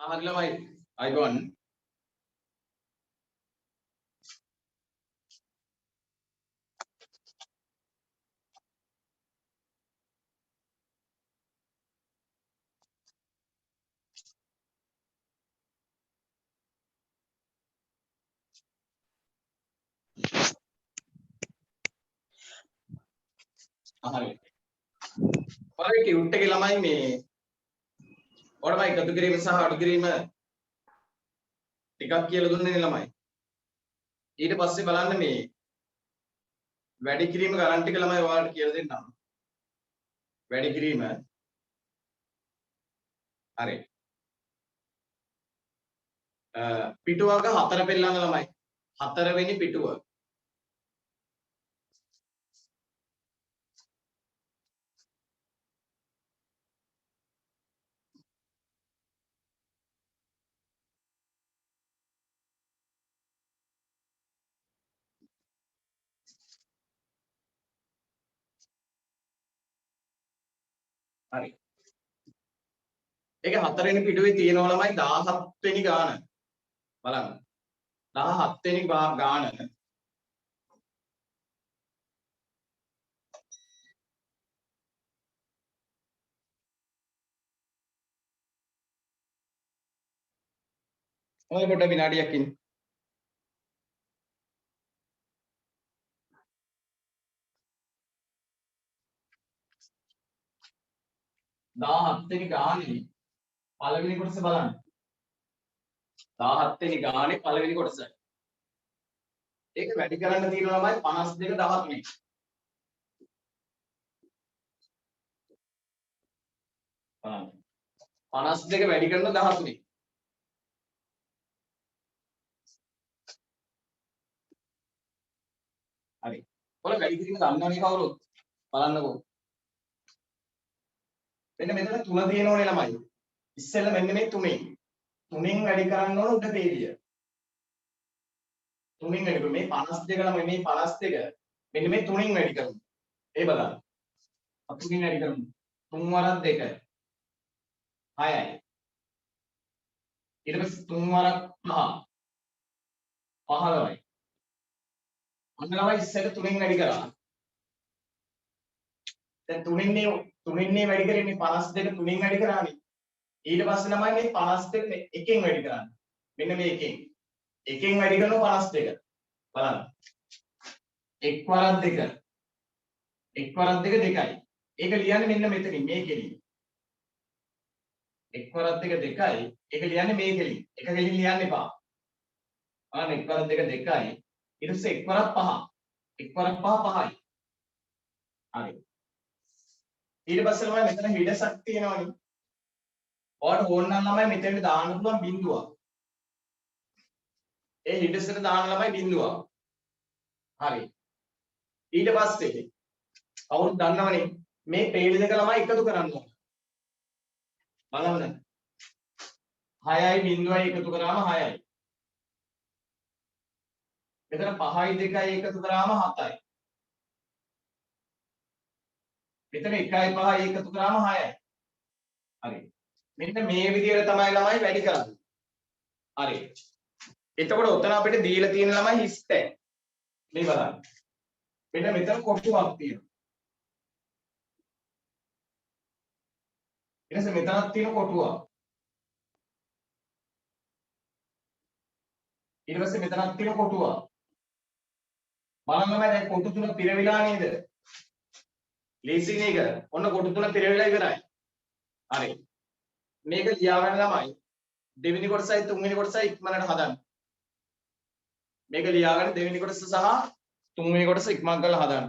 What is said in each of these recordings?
හරි ළමයි අයිබෝන් හරි ඔයාලගේ ටියුට් එකේ ළමයි මේ ඔයාලම එකතු කිරීම සහ අඩු කිරීම ටිකක් කියලා දුන්නේ නේ ළමයි ඊට පස්සේ බලන්න මේ වැඩි කිරීම ගණන් ටික ළමයි ඔයාලට කියලා දෙන්නම් වැඩි කිරීම හරි පිටුවක 4 පෙන්නන්න ළමයි 4 වෙනි පිටුව හරි ඒක 4 වෙනි පිටුවේ තියෙනවා ළමයි 17 වෙනි ගාන බලන්න 17 වෙනි ගාන ඔය කොට විනාඩියක් ඉන්න 17 වෙනි ගානේ පළවෙනි කොටස බලන්න 17 වෙනි ගානේ පළවෙනි කොටස ඒක වැඩි කරන්න තියෙනවා ළමයි 52 13 බලන්න 52 වැඩි කරන 13 හරි ඔයාලා වැඩි කිරීම දන්නවනේ කවුරුත් බලන්නකෝ මෙන්න මෙතන 3 තියෙනෝනේ ළමයි ඉස්සෙල්ලා මෙන්න මේ 3න් වැඩි කරන්න ඕන උඩ තේරිය 3න් වැඩි කරමු මේ 52 ළමයි මේ 52 මෙන්න මේ 3න් වැඩි කරමු ඒ බලන්න 3න් වැඩි කරමු 3 වරක් 2 6යි ඊට පස්සේ 3 වරක් 5 15යි අන්න ළමයි ඉස්සෙල්ලා 3න් වැඩි කරා දැන් 3න්නේ වැඩි කරේ මේ 52 3න් වැඩි කරානේ ඊට පස්සේ ළමයි මේ 52 එකෙන් වැඩි කරන්නේ මෙන්න මේ එකෙන් වැඩි කරනවා 52 බලන්න එක් වරක් 2 එක් වරක් 2 2යි ඒක ලියන්නේ මෙන්න මෙතනින් මේ කෙලින් එක් වරක් 2 2යි ඒක ලියන්නේ මේ කෙලින් එක කෙලින් ලියන්න එපා ආන එක් වරක් 2 2යි ඊට පස්සේ එක් වරක් 5 එක් වරක් 5 5යි හරි ඊට පස්සේ ළමයි මෙතන හිඩසක් තියෙනවනේ ඔයාලට ඕන නම් ළමයි මෙතෙන්ට දාන්න පුළුවන් බිඳුවක් ඒ හිඩසට දාන්න ළමයි බිඳුවක් හරි ඊට පස්සේ කවුරුත් දන්නවනේ මේ පේලි දෙක ළමයි එකතු කරන්න ඕන බලන්න 6යි බිඳුවයි එකතු කරාම 6යි මෙතන 5යි 2යි එකතු කරාම 7යි මෙතන 1යි 5යි එකතු කරාම 6යි හරි මෙන්න මේ විදිහට තමයි ළමයි වැඩි කරන්නේ හරි එතකොට උතන අපිට දීලා තියෙන ළමයි හිස් තැන් මේ බලන්න මෙන්න මෙතන කොටුවක් තියෙනවා ඊට පස්සේ මෙතනක් තියෙන කොටුවක් ඊට පස්සේ මෙතනක් තියෙන කොටුවක් බලන්න මම දැන් කොටු තුන පිරවිලා නේද ලීසින් එක ඔන්න කොටු තුන පිරවිලා ඉවරයි හරි මේක ලියාගන්න ළමයි දෙවෙනි කොටසයි තුන්වෙනි කොටසයි ඉක්මනට හදන්න මේක ලියාගන්න දෙවෙනි කොටස සහ තුන්වෙනි කොටස ඉක්මන් කරලා හදන්න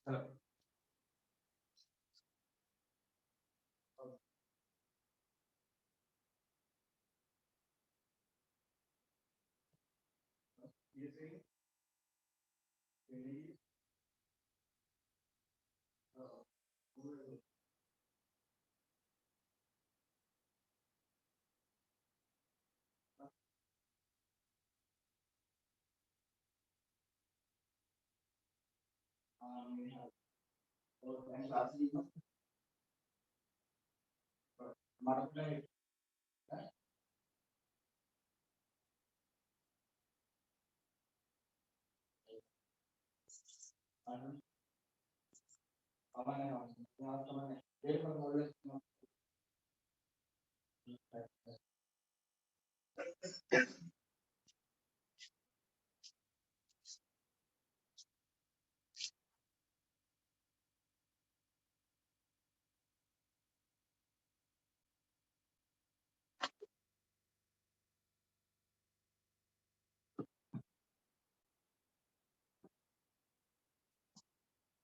Hello.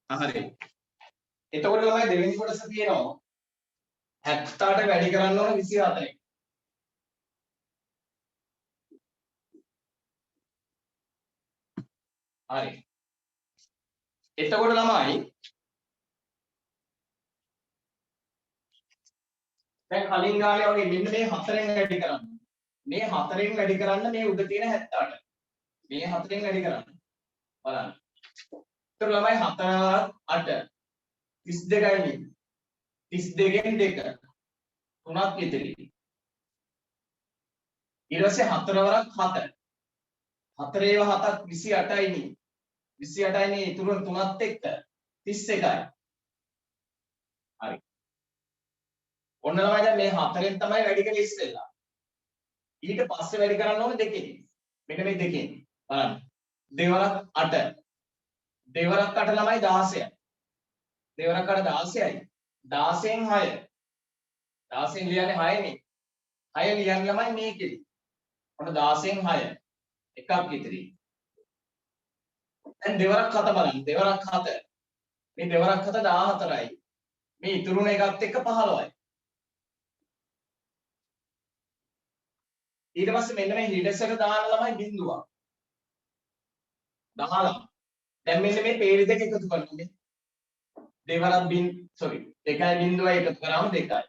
හරි. එතකොට ළමයි දෙවෙනි කොටස තියෙනවා 78 වැඩි කරන්න ඕන 24න්. හරි. එතකොට ළමයි දැන් කලින් ගානේ වගේ මෙන්න මේ 4න් වැඩි කරන්න. මේ 4න් වැඩි කරන්න මේ උඩ තියෙන 78. මේ 4න් වැඩි කරන්න. බලන්න. එතකොට ළමයි 4 8 32යි නේ. 32න් 2 3ක් ඉතිරි. ඊට පස්සේ 4 වරක් 7. 4 ඒවා 7ක් 28යි නේ. 28යි නේ ඉතුරු 3ත් එක්ක 31යි. හරි. ඔන්න ළමයි දැන් මේ 4න් තමයි වැඩි කරලා ඉස්සෙල්ලා. ඊට පස්සේ වැඩි කරන්න ඕනේ 2කින්. මෙන්න මේ 2කින්. බලන්න. 2 වරක් 8. 2 වරක් 8 ළමයි 16යි. 2 වරක් 8 16යි. 16න් 6. 16න් ලියන්නේ 6 නේ. 6 ලියන්නේ ළමයි මේකෙදි. ඔන්න 16න් 6. එකක් ඉතිරි. දැන් 2 වරක් 7 බලන්න. 2 වරක් 7. මේ 2 වරක් 7 14යි. මේ ඉතුරුන එකත් එක්ක 15යි. ඊට පස්සේ මෙන්න මේ හිඩසට දාන ළමයි බිඳුවක්. 10. දැන් මෙන්න මේ පේරි දෙක එකතු කරනවා මේ. දෙවරක් එකයි බිඳුවයි එකතු කරාම 2යි.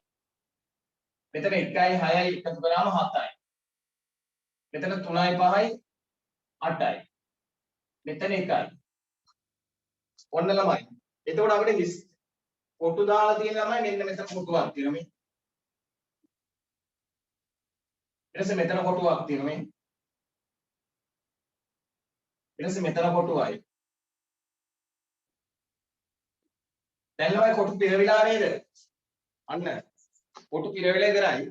මෙතන 1යි 6යි එකතු කරාම 7යි. මෙතන 3යි 5යි 8යි. මෙතන 1යි. ඔන්න ළමයි. එතකොට අපිට කොටු දාලා තියෙන ළමයි මෙන්න මෙතන කොටුවක් තියෙනවා මේ. ඊට පස්සේ මෙතන කොටුවක් තියෙනවා මේ. ඊට පස්සේ මෙතන කොටුවයි. දැන් ළමයි කොටු පිරවිලා නේද? අන්න කොටු පිරවිලා ඉවරයි.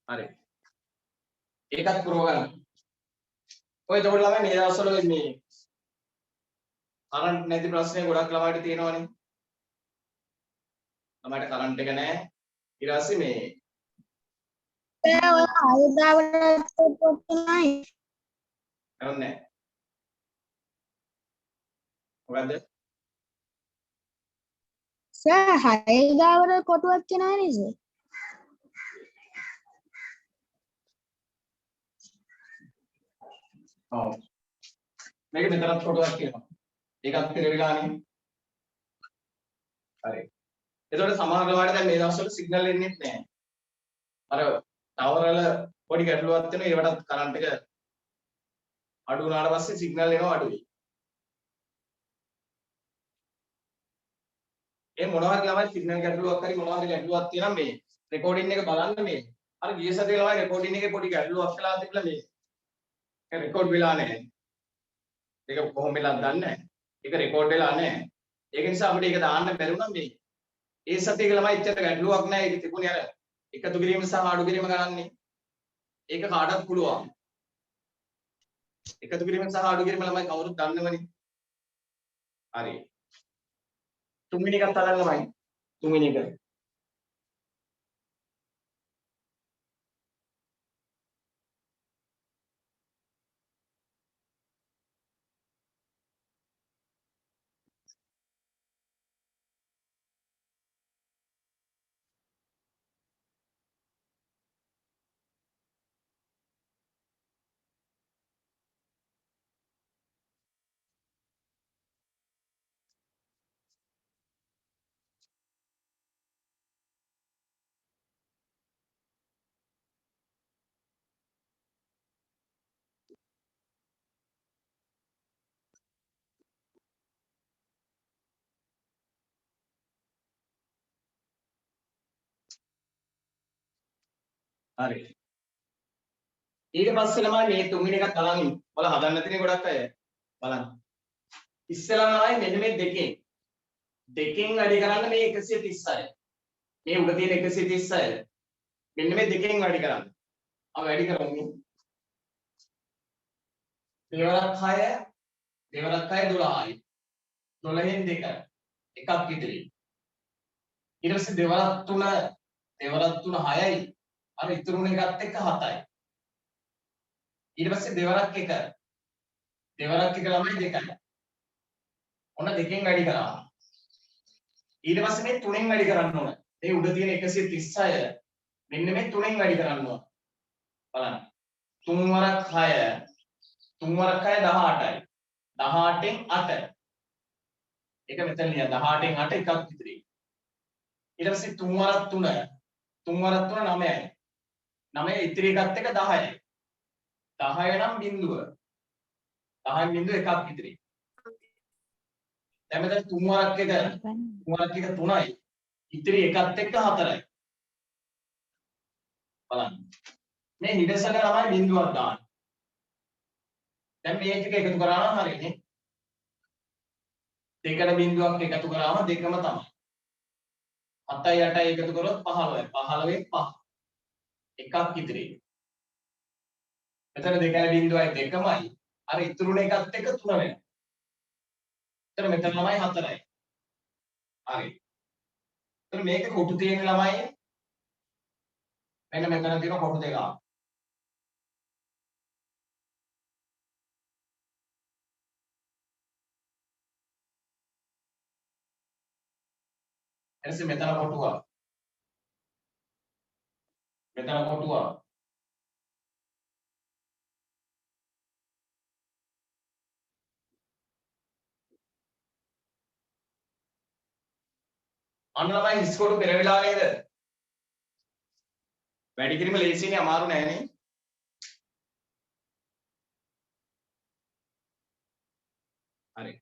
හරි. ඒකත් පුරව ගන්න. ඔය එතකොට ළමයි මේ දවස්වල මේ කරන්ට් නැති ප්‍රශ්නේ ගොඩක් ළමයිට තියෙනවනේ. ළමයිට කරන්ට් එක නැහැ. ඊට පස්සේ මේ ඔය ආයුධවලට පොත් නැහැ. කරන්නේ නැහැ. මොකද්ද? සර් ආයුධවල කොටුවක් කියනවා නේද? ඔව්. මේක මෙතනත් කොටුවක් කියනවා. ඒකත් පිරවිලානේ. හරි. එතකොට සමහර ළමයිට දැන් මේ දවස්වල සිග්නල් එන්නේ නැහැ. අර ටවර් වල පොඩි ගැටලුවක් තියෙනවා. ඒවටත් කරන්ට් එක අඩු වුණාට පස්සේ සිග්නල් එනවා අඩුයි. ඒ මොනවා හරි ළමයි සිග්නල් ගැටලුවක් හරි මොනවා හරි ගැටලුවක් තියෙනවා මේ රෙකෝඩින් එක බලන්න මේ. අර ගිය සතියේ ළමයි රෙකෝඩින් එකේ පොඩි ගැටලුවක් වෙලා තිබුණා මේ. ඒක රෙකෝඩ් වෙලා නැහැ. ඒක කොහොම වෙලාද දන්නේ නැහැ. ඒක රෙකෝඩ් වෙලා නැහැ. ඒක නිසා අපිට ඒක දාන්න බැරි වුණා මේ. ඒ සතියේ ළමයි ඉච්චර ගැටලුවක් නැහැ. ඒක තිබුණේ අර එකතු කිරීම සහ අඩු කිරීම ගණන්නේ. ඒක කාටවත් පුළුවන්. එකතු කිරීම සහ අඩු කිරීම ළමයි කවුරුත් දන්නවනේ. හරි. තුන්වෙනි එකත් අහන්න ළමයි. තුන්වෙනි එක. හරි. ඊට පස්සේ ළමයි මේ තුන්වෙනි එකත් බලන්න. ඔයාලා හදන්න නැතිනේ ගොඩක් අය. බලන්න. ඉස්සෙල්ලා ළමයි මෙන්න මේ දෙකෙන් වැඩි කරන්න මේ 136. මේ උඩ තියෙන 136. මෙන්න මේ දෙකෙන් වැඩි කරන්න. අපි වැඩි කරමු. දෙවරක් 6 දෙවරක් 6 12යි. 12න් 2 එකක් ඉතිරි. ඊට පස්සේ දෙවරක් 3 6යි. අර ඉතුරුන එකත් එක්ක 7යි. ඊට පස්සේ දෙවරක් 1 දෙවරක් 1 ළමයි 2යි. ඔන්න දෙකෙන් වැඩි කරා. ඊට පස්සේ මේ තුනෙන් වැඩි කරන්න ඕන. මේ උඩ තියෙන 136 මෙන්න මේ තුනෙන් වැඩි කරන්න ඕන. බලන්න. 3 වරක් 6 3 වරක් 6 18යි. 18න් 8. ඒක මෙතන ලියන්න 18න් 8 එකක් ඉතිරි. ඊට පස්සේ 3 වරක් 3 3 වරක් 3 9යි. 9 ඉතිරි එකත් එක 10යි. 10 නම් බිඳුව. 10න් බිඳුව එකක් ඉතිරි. දැන් මෙතන 3 වරක් 1 3 වරක් 1 3යි. ඉතිරි එකත් එක්ක 4යි. බලන්න. මේ නිදර්ශන ළමයි බිඳුවක් දාන්න. දැන් මේ ටික එකතු කරා නම් හරියනේ. දෙකට බිඳුවක් එකතු කරාම දෙකම තමයි. 7යි 8යි එකතු කරොත් 15යි. 15න් 5. එකක් ඉතිරි. මෙතන දෙකයි බිඳුවයි දෙකමයි. අර ඉතුරුන එකත් එක්ක 3 වෙනවා. එතන මෙතන ළමයි 4යි. හරි. එතන මේක කොටු තියෙන ළමයි මෙන්න මෙතන තියෙන කොටු දෙක. එතන මෙතන කොටුවක්. මෙතන කොටුවක්. අන්න ළමයි හිස් කොටු පෙරවිලා නේද? වැඩි කිරීම ලේසියිනේ අමාරු නෑනේ. හරි.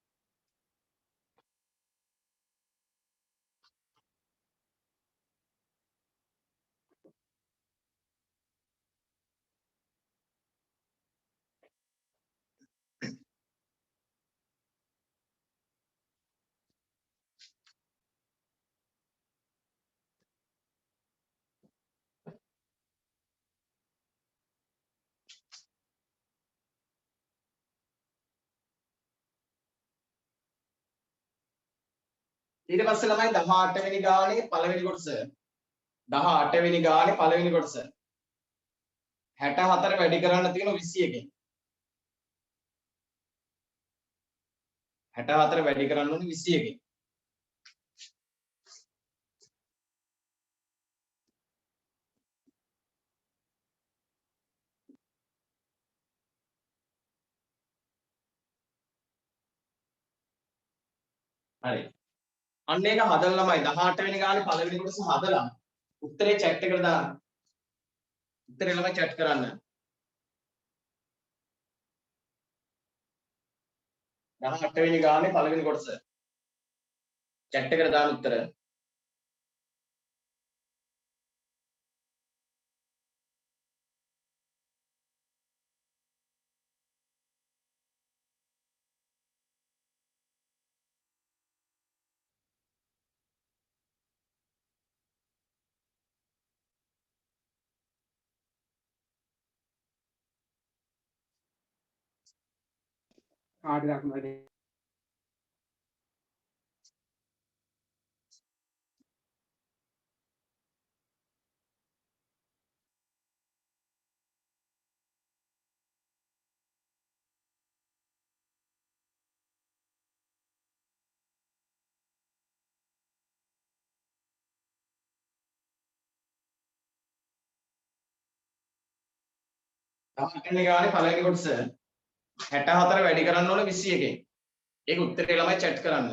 ඊට පස්සේ ළමයි 18 වෙනි ගානේ පළවෙනි කොටස 18 වෙනි ගානේ පළවෙනි කොටස 64 වැඩි කරන්න තියෙන 21කින් 64 වැඩි කරන්න ඕනේ 21කින් හරි අන්න ඒක හදලා ළමයි 18 වෙනි ගානේ පළවෙනි කොටස හදලා උත්තරේ chat එකට දාන්න උත්තරේ ළමයි chat කරන්න 18 වෙනි ගානේ පළවෙනි කොටස chat එකට දාන්න උත්තර ආඩි දක්වන්නේ 18 වෙනි ගානේ පළවෙනි කොටස 64 වැඩි කරන්න ඕන 21කින්. ඒක උත්තරේ ළමයි chat කරන්න.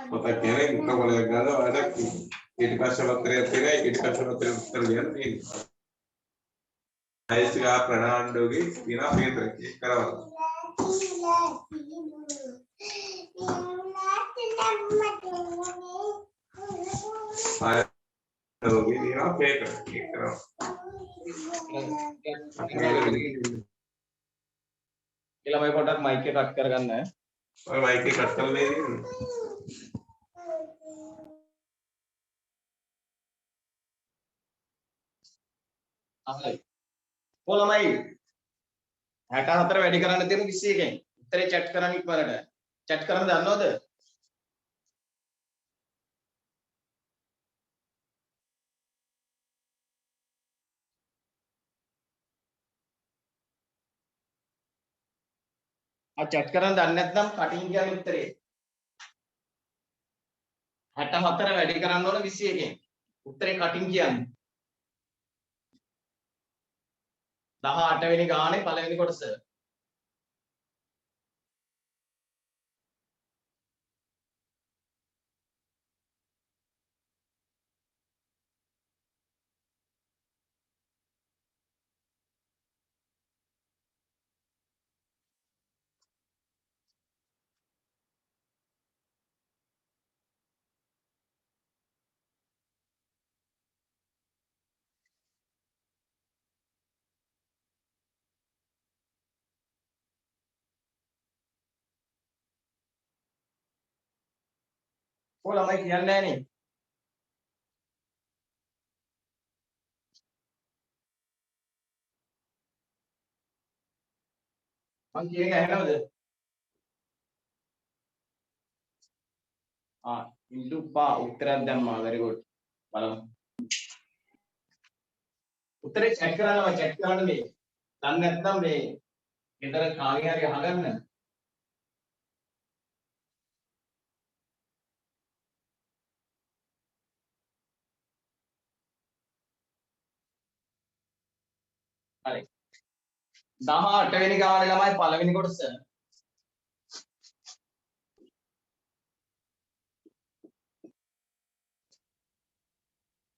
Kota kene kita boleh gado ada ඊට පස්සේ උත්තරය තියෙනවා ඊට පස්සේ උත්තර ලියන්න තියෙනවා. අයිස්ලා ප්‍රනාන්ඩෝගේ තියෙනවා මේතර ක්ලික් කරවන්න. ආයෝගේ තියෙනවා මේතර ක්ලික් කරවන්න. ළමයි පොඩ්ඩක් මයික් එක කට් කරගන්න. ඔය මයික් එක කට් කරලා ඉන්නේ. හරි. කොළමයි 64 වැඩි කරන්න තියෙන 21කින්. උත්තරේ chat කරන්න ඉක්මනට. chat කරන්න දන්නවද? chat කරන්න දන්නේ නැත්නම් කටින් කියන උත්තරේ 64 වැඩි කරන්න ඕන 21කින්. උත්තරේ කටින් කියන්නේ 18 වෙනි ගානේ පළවෙනි කොටස. කොළමයි කියන්නේ නැහැ නේ. මං කියන්නේ ඇහෙනවද? ඉන්ටු පා උත්තරයක් දැම්මා. very good. බලමු. උත්තරේ chat කරනවා chat කරන්න මේ. දන්නේ නැත්නම් මේ ගෙදර කාගේ හරි අහගන්න. හරි. 18 වෙනි ගානේ ළමයි පළවෙනි කොටස.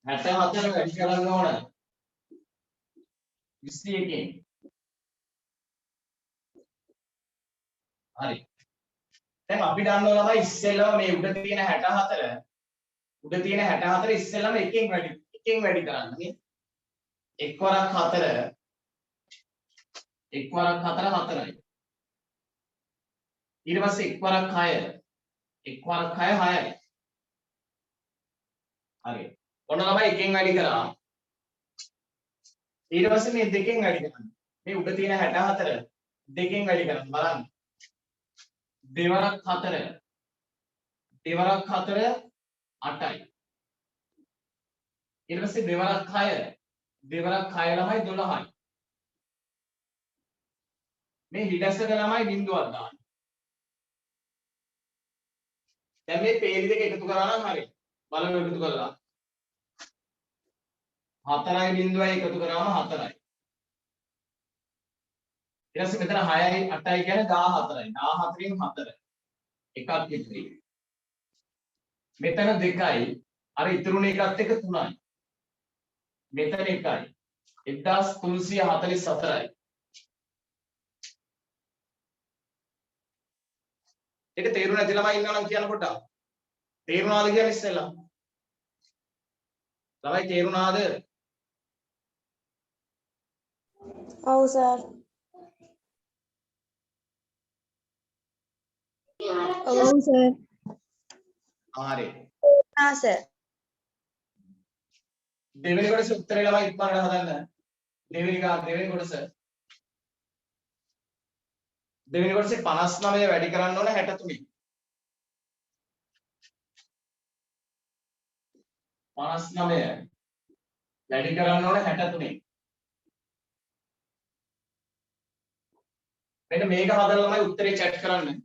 හතර වැඩි කරන්න ඕන 21කින්. හරි. දැන් අපි දන්නවා ළමයි ඉස්සෙල්ලාම මේ උඩ තියෙන 64 ඉස්සෙල්ලාම එකෙන් වැඩි කරන්න නේ. එක් වරක් 4 එක් වරක් 4 4යි. ඊට පස්සේ එක් වරක් 6 එක් වරක් 6 6යි. හරි. ඔන්න ළමයි එකෙන් වැඩි කරා. ඊට පස්සේ මේ දෙකෙන් වැඩි කරන්න. මේ උඩ තියෙන 64 දෙකෙන් වැඩි කරන්න බලන්න. දෙවරක් 4 දෙවරක් 4 8යි. ඊට පස්සේ දෙවරක් 6 දෙවරක් 6 ළමයි 12යි. මේ හිඩැස්සක ළමයි බිඳුවක් දාන්න. දැන් මේ පේලි දෙක එකතු කරා නම් හරි. බලන්න එකතු කරලා 4යි බිඳුවයි එකතු කරාම 4යි. ඊට පස්සේ මෙතන 6යි 8යි කියන්නේ 14යි. 14න් 4 එකක් ඉතිරි. මෙතන 2යි අර ඉතුරුනේ එකත් එක 3යි. මෙතන 1යි 1344යි. ඒක තේරුම් නැති ළමයි ඉන්නවා නම් කියන්න පොඩ්ඩක්. තේරුණාද කියලා ඉස්සෙල්ලා? ළමයි තේරුණාද? ඔව් සර්. ඔව් සර්. හරි. ආ සර්. දෙවෙනි කොටසේ උත්තරේ ළමයි ඉක්මනට හදන්න. දෙවෙනි කොටස. දෙවෙනි කොටසේ 59 වැඩි කරන්න ඕන 63. 59 වැඩි කරන්න ඕන 63. මෙන්න මේක හදලා ළමයි උත්තරේ chat කරන්න.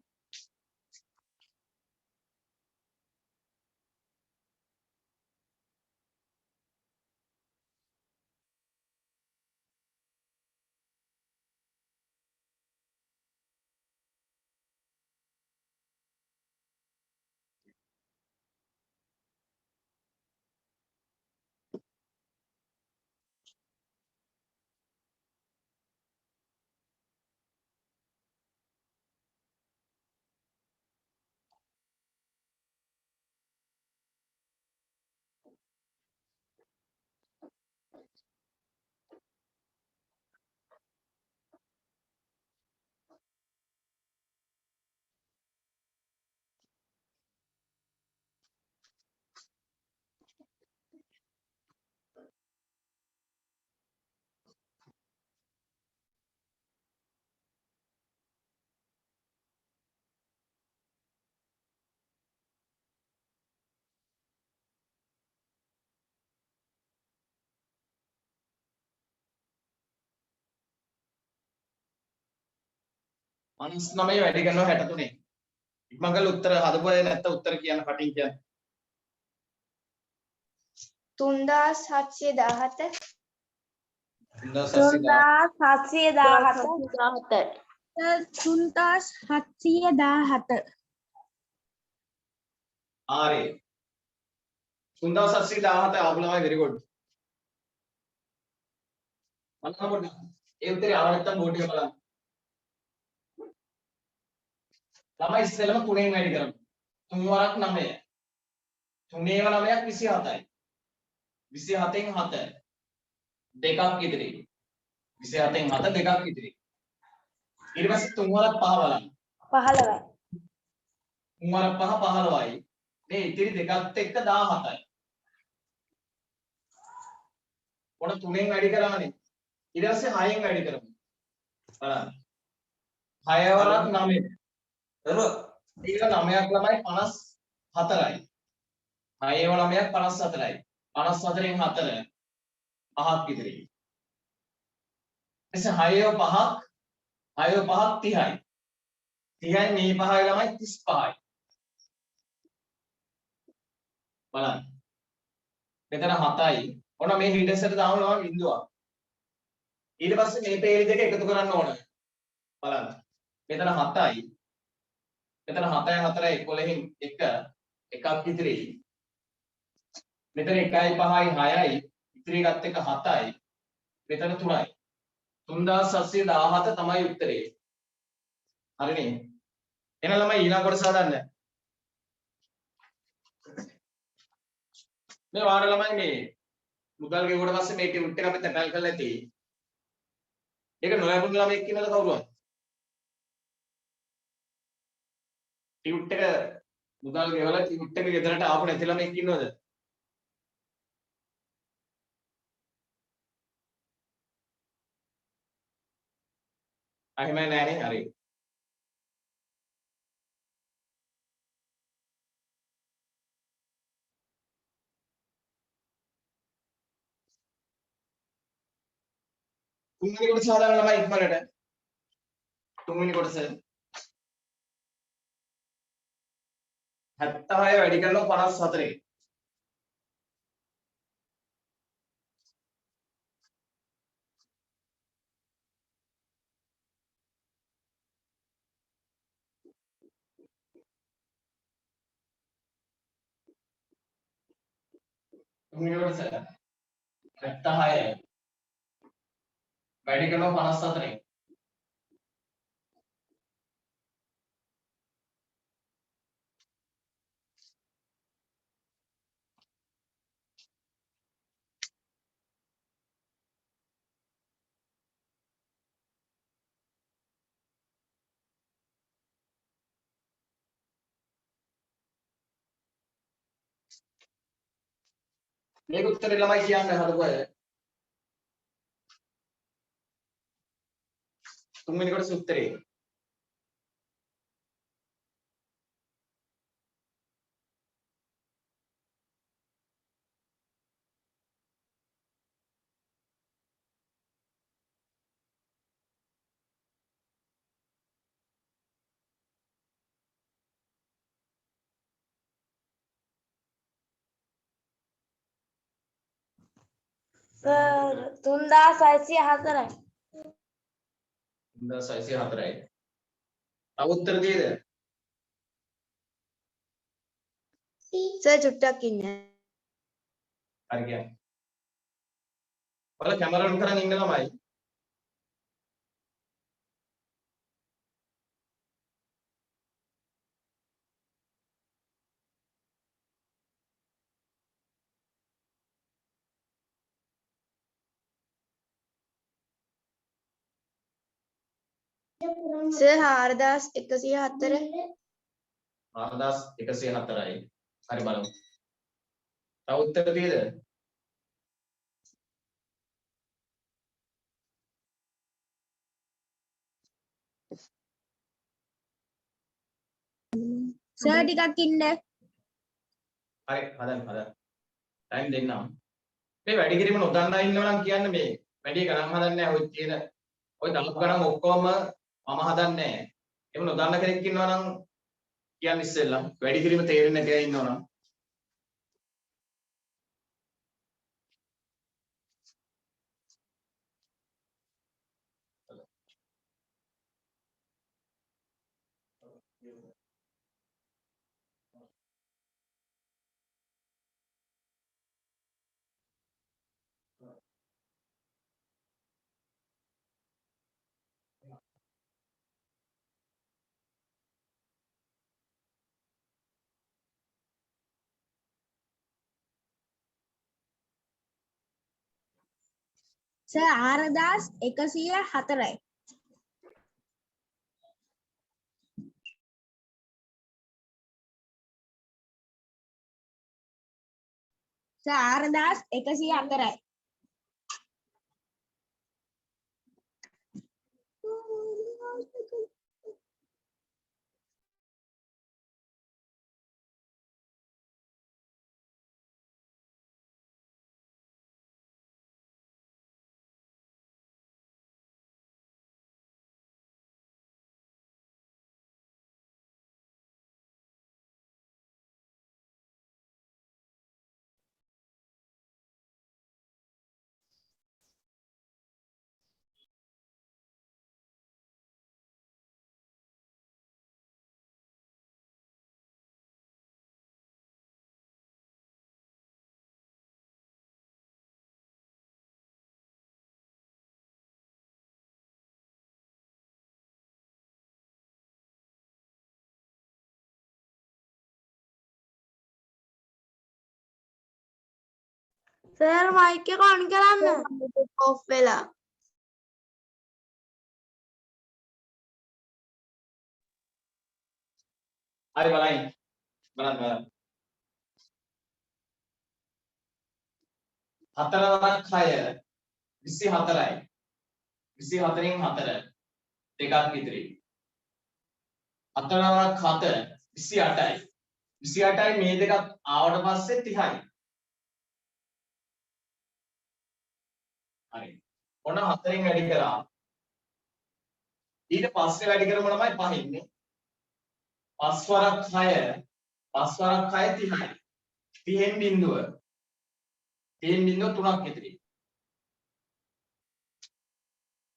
අනස් 9 වැඩි කරනවා 63. ඉක්මන් කරලා උත්තර හදපු අය නැත්නම් උත්තර කියන්න කටින් කියන්න. 3717 3717 3717 ආරේ 3717 ආපු ළමයි very good. බලන්න පොඩ්ඩක්. ඒ උත්තරේ ආව නැත්නම් බෝඩ් එක බලන්න. ළමයි ඉස්සෙල්ලම 3ෙන් වැඩි කරමු. 3 වරක් 9. 3ේව 9ක් 27යි. 27න් 7 දෙකක් ඉදිරි. 27න් 7 දෙකක් ඉදිරි. ඊට පස්සේ 3 වරක් 5 බලන්න. 15යි. 3 වරක් 5 15යි. මේ ඉතිරි දෙකත් එක්ක 17යි. ඔන්න 3ෙන් වැඩි කරානේ. ඊට පස්සේ 6ෙන් වැඩි කරමු. බලන්න. 6 වරක් 9. ඒක 9ක් ළමයි 54යි. 6ව 9ක් 54යි. 54න් 4 5ක් ඉදිරි. එසේ 6ව 5ක් 6ව 5ක් 30යි. 30යි මේ 5යි ළමයි 35යි. බලන්න. මෙතන 7යි. ඔන්න මේ හිඩසට දාමු ළමයි බිඳුවක්. ඊට පස්සේ මේ පේලි දෙක එකතු කරන්න ඕන. බලන්න. මෙතන 7යි. මෙතන 7යි 4යි 11න් 1 එකක් ඉතිරි. මෙතන 1යි 5යි 6යි ඉතිරි එකත් එක 7යි. මෙතන 3යි. 3717 තමයි උත්තරේ. හරිනේ. එහෙනම් ළමයි ඊළඟ කොටස හදන්න. මේ වාර ළමයි මේ මුදල් ගෙවුවට පස්සේ මේ ටියුට් එක අපි තැපැල් කරලා ඇති. ඒක නොලැබුණු ළමෙක් ඉන්නවද කවුරුවත්? ටියුට් එක මුදල් ගෙවලා ටියුට් එක ගෙදරට ආපු නැති ළමෙක් ඉන්නවද? අහිම නෑනේ හරි. තුන්වෙනි කොටස හදාගන්න ළමයි ඉක්මනට. තුන්වෙනි කොටස 76 වැඩි කරනවා 54. තුන්වෙනි කොටස 76 වැඩි කරනවා 54. මේක උත්තරේ ළමයි කියන්නේ හදපු අය. තුන්වෙනි කොටස උත්තරේ. සර් 3604යි. 3604යි. තව උත්තර දෙයද? සර් චුට්ටක් ඉන්න. හරි කියන්නේ. ඔයාලා කැමරා ඔන් කරන් ඉන්න ළමයි. සර් 4104. 4104යි. හරි බලමු. තව උත්තර දෙයද? සර් ටිකක් ඉන්න. හරි හදන්න. ටයිම් දෙන්නම්. මේ වැඩි කිරීම නොදන්නා ඉන්නවා නම් කියන්න මේ වැඩි ගණන් හදන්නේ නැහැ. ඔය තියෙන ඔය දලප ගණන් ඔක්කොම මම හදන්නේ නැහැ. එහෙම නොදන්න කෙනෙක් ඉන්නවා නම් කියන්න ඉස්සෙල්ලා වැඩි කිරීම තේරෙන්නේ නැති අය ඉන්නවා නම් සර් 4104යි. සර් 4104යි. සර් මයික් එක ඔන් කරන්න. ඔෆ් වෙලා. හරි බලන්න. හතරවරක් 6 24යි. 24න් 4 දෙකක් ඉතිරි. හතරවරක් 7 28යි. 28යි මේ දෙකක් ආවට පස්සේ 30යි. හරි. ඔන්න 4න් වැඩි කරා. ඊට පස්සේ වැඩි කරමු ළමයි 5න්නේ. 5 වරක් 6 30යි. 30න් බිඳුව 3ක් ඉතිරි.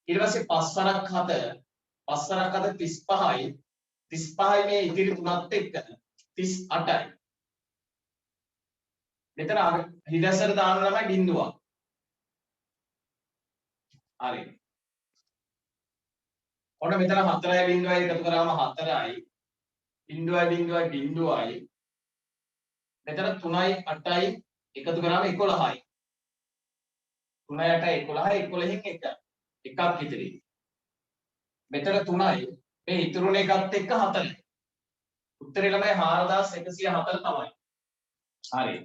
ඊට පස්සේ 5 වරක් 7 35යි. 35යි මේ ඉතිරි 3ත් එක්ක 38යි. මෙතන හිදැසට දාන්න ළමයි බිඳුවක්. හරි. ඔන්න මෙතන 4යි බිඳුවයි එකතු කරාම 4යි. බිඳුවයි. මෙතන 3යි 8යි එකතු කරාම 11යි. 3යි 8යි 11යි 11න් එකක් ඉතිරි. මෙතන 3යි මේ ඉතුරුන එකත් එක්ක 4යි. උත්තරේ ළමයි 4104 තමයි. හරි.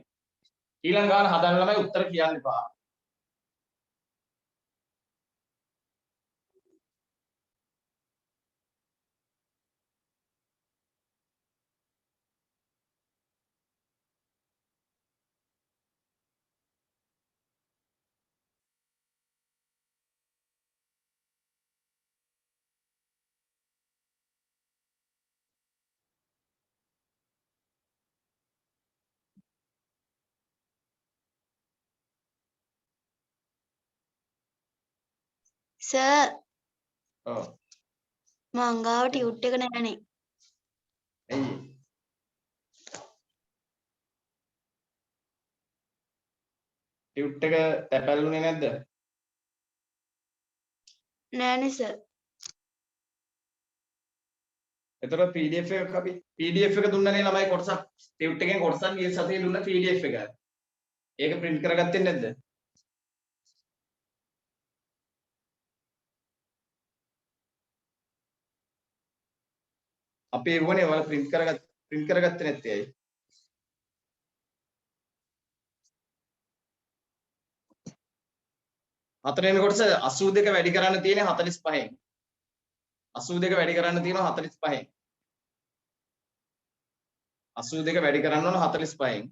ඊළඟ ගාන හදන්න ළමයි උත්තර කියන්න එපා. සර් ඔව්. මං ගාව ටියුට් එක නැහැනේ. එයි. ටියුට් එක තැපැල්ුනේ නැද්ද? නෑනේ සර්. එතකොට PDF එකක් අපි PDF එක දුන්නනේ ළමයි කොටසක් ටියුට් එකෙන් කොටසක් ගිය සතියේ දුන්න PDF එක. ඒක print කරගත්තේ නැද්ද? අපි එවනේ ඔයාලා print කරගත්තේ නැත්තේ ඇයි? හතරවෙනි කොටස 82 වැඩි කරන්න තියෙන්නේ 45න්. 82 වැඩි කරන්න තියෙනවා 45න්. 82 වැඩි කරන්න ඕන 45න්.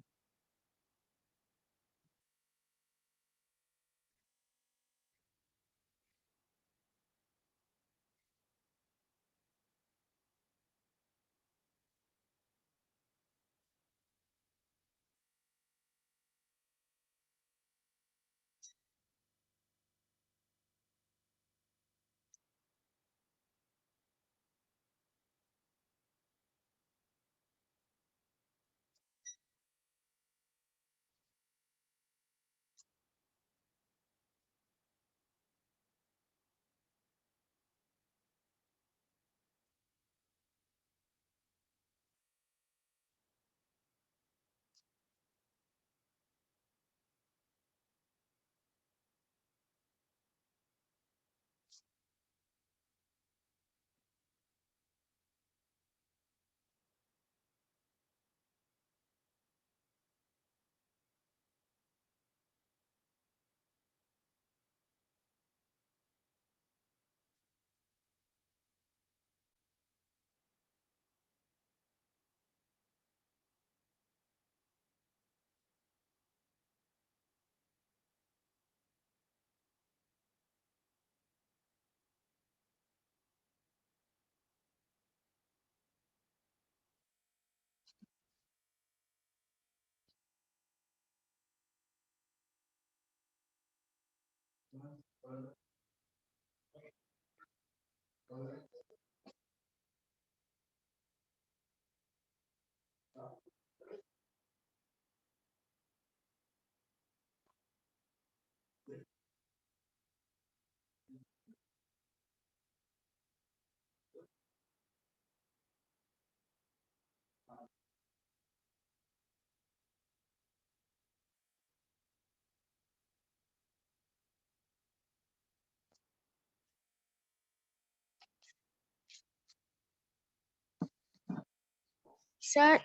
සර්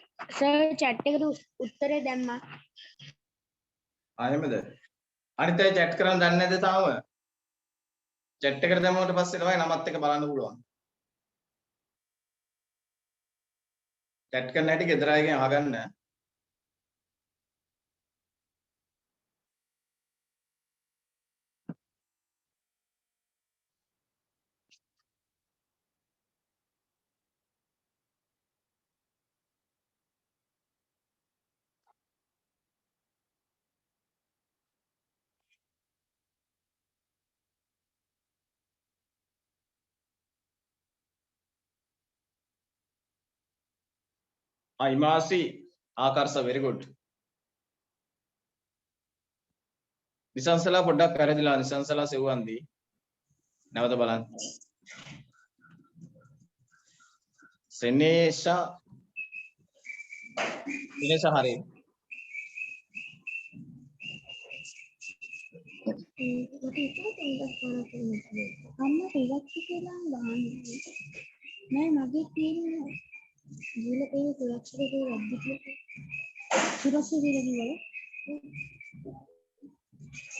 chat එකට උත්තරේ දැම්මා. ආයෙමද? අනිත් අය chat කරන් දන්නේ නැද්ද තාම? chat එකට දැම්මුවට පස්සේ තමයි නමත් එක බලන්න පුළුවන්. chat කරන්න හැටි ගෙදර අයගෙන් අහගන්න. ඉමාසි ආකර්ෂ very good. නිසංසලා පොඩ්ඩක් වැරදිලා නිසංසලා සෙව්වන්දී. නැවත බලන්න. සෙනේෂා හරි. අම්මා රිලැක්ස් කියලා ගහන්නේ. නෑ මගේ තියෙන්නේ. ගිහලා ඒ රිලැක්ස් එකේ වැඩි කියලා. සුරක්ෂිත කියලා කිව්වද?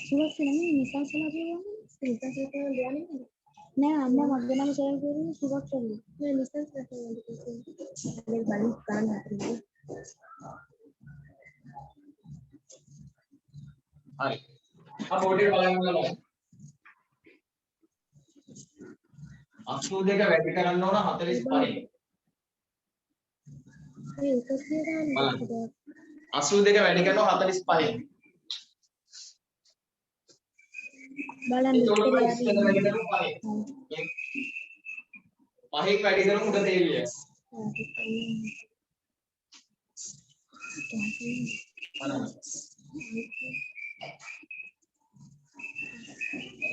සුවක්ෂ නෙමෙයි නිසංසලා කියවන්නේ. නිසංසලා කියලා ලියන්නේ නෑ. අම්මා මගේ නම සේව් කරන්නේ සුවක්ෂ නෙමෙයි. මේ නිසංසලා කියන්නේ. ඒක බලන්න ගන්න හරි. හරි. අප බෝඩ් එක බලන්න ගමු. 82 වැඩි කරන්න ඕන 45යි. ඒක කියන්නේ 82 වැඩි කරනවා 45යි. බලන්න ඒකවල උත්තරය ඉස්සෙල්ලා වැඩි කරමු 5. පහෙන් වැඩි කරමු උඩ තේරිය. බලන්න.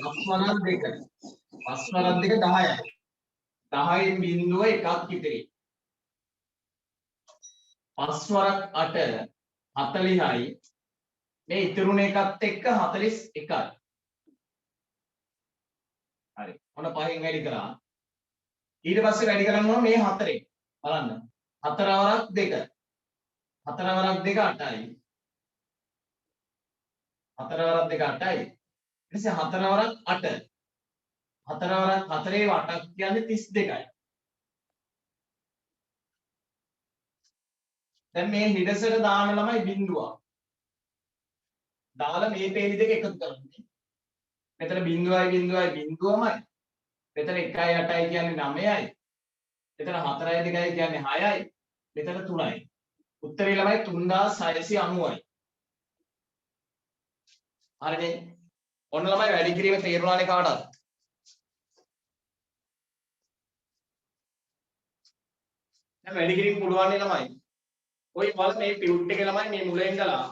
පස්වරක් දෙක. පස්වරක් දෙක 10යි. 10න් බිඳුව එකක් ඉතිරි. පස්වරක් 8 40යි. මේ ඉතුරුන එකත් එක්ක 41යි. හරි. ඔන්න පහෙන් වැඩි කරා. ඊට පස්සේ වැඩි කරන්න ඕන මේ 4ෙන්. බලන්න. 4 වරක් 2. 4 වරක් 2 8යි. 4 වරක් 2 8යි. ඊට පස්සේ 4 වරක් 8. 4 වරක් 4 8ක් කියන්නේ 32යි. දැන් මේ නිදසට දාන ළමයි බිඳුවක්. දාලා මේ පේලි දෙක එකතු කරන්නේ. මෙතන බිඳුවයි බිඳුවයි බිඳුවමයි. මෙතන 1යි 8යි කියන්නේ 9යි. මෙතන 4යි 2යි කියන්නේ 6යි. මෙතන 3යි. උත්තරේ ළමයි 3690යි. හරිනේ. ඔන්න ළමයි වැඩි කිරීම තේරුණානේ කාටද? දැන් වැඩි කිරීම පුළුවන් නේ ළමයි. ඔය වල මේ පියුට් එකේ ළමයි මේ මුලින් ඉඳලා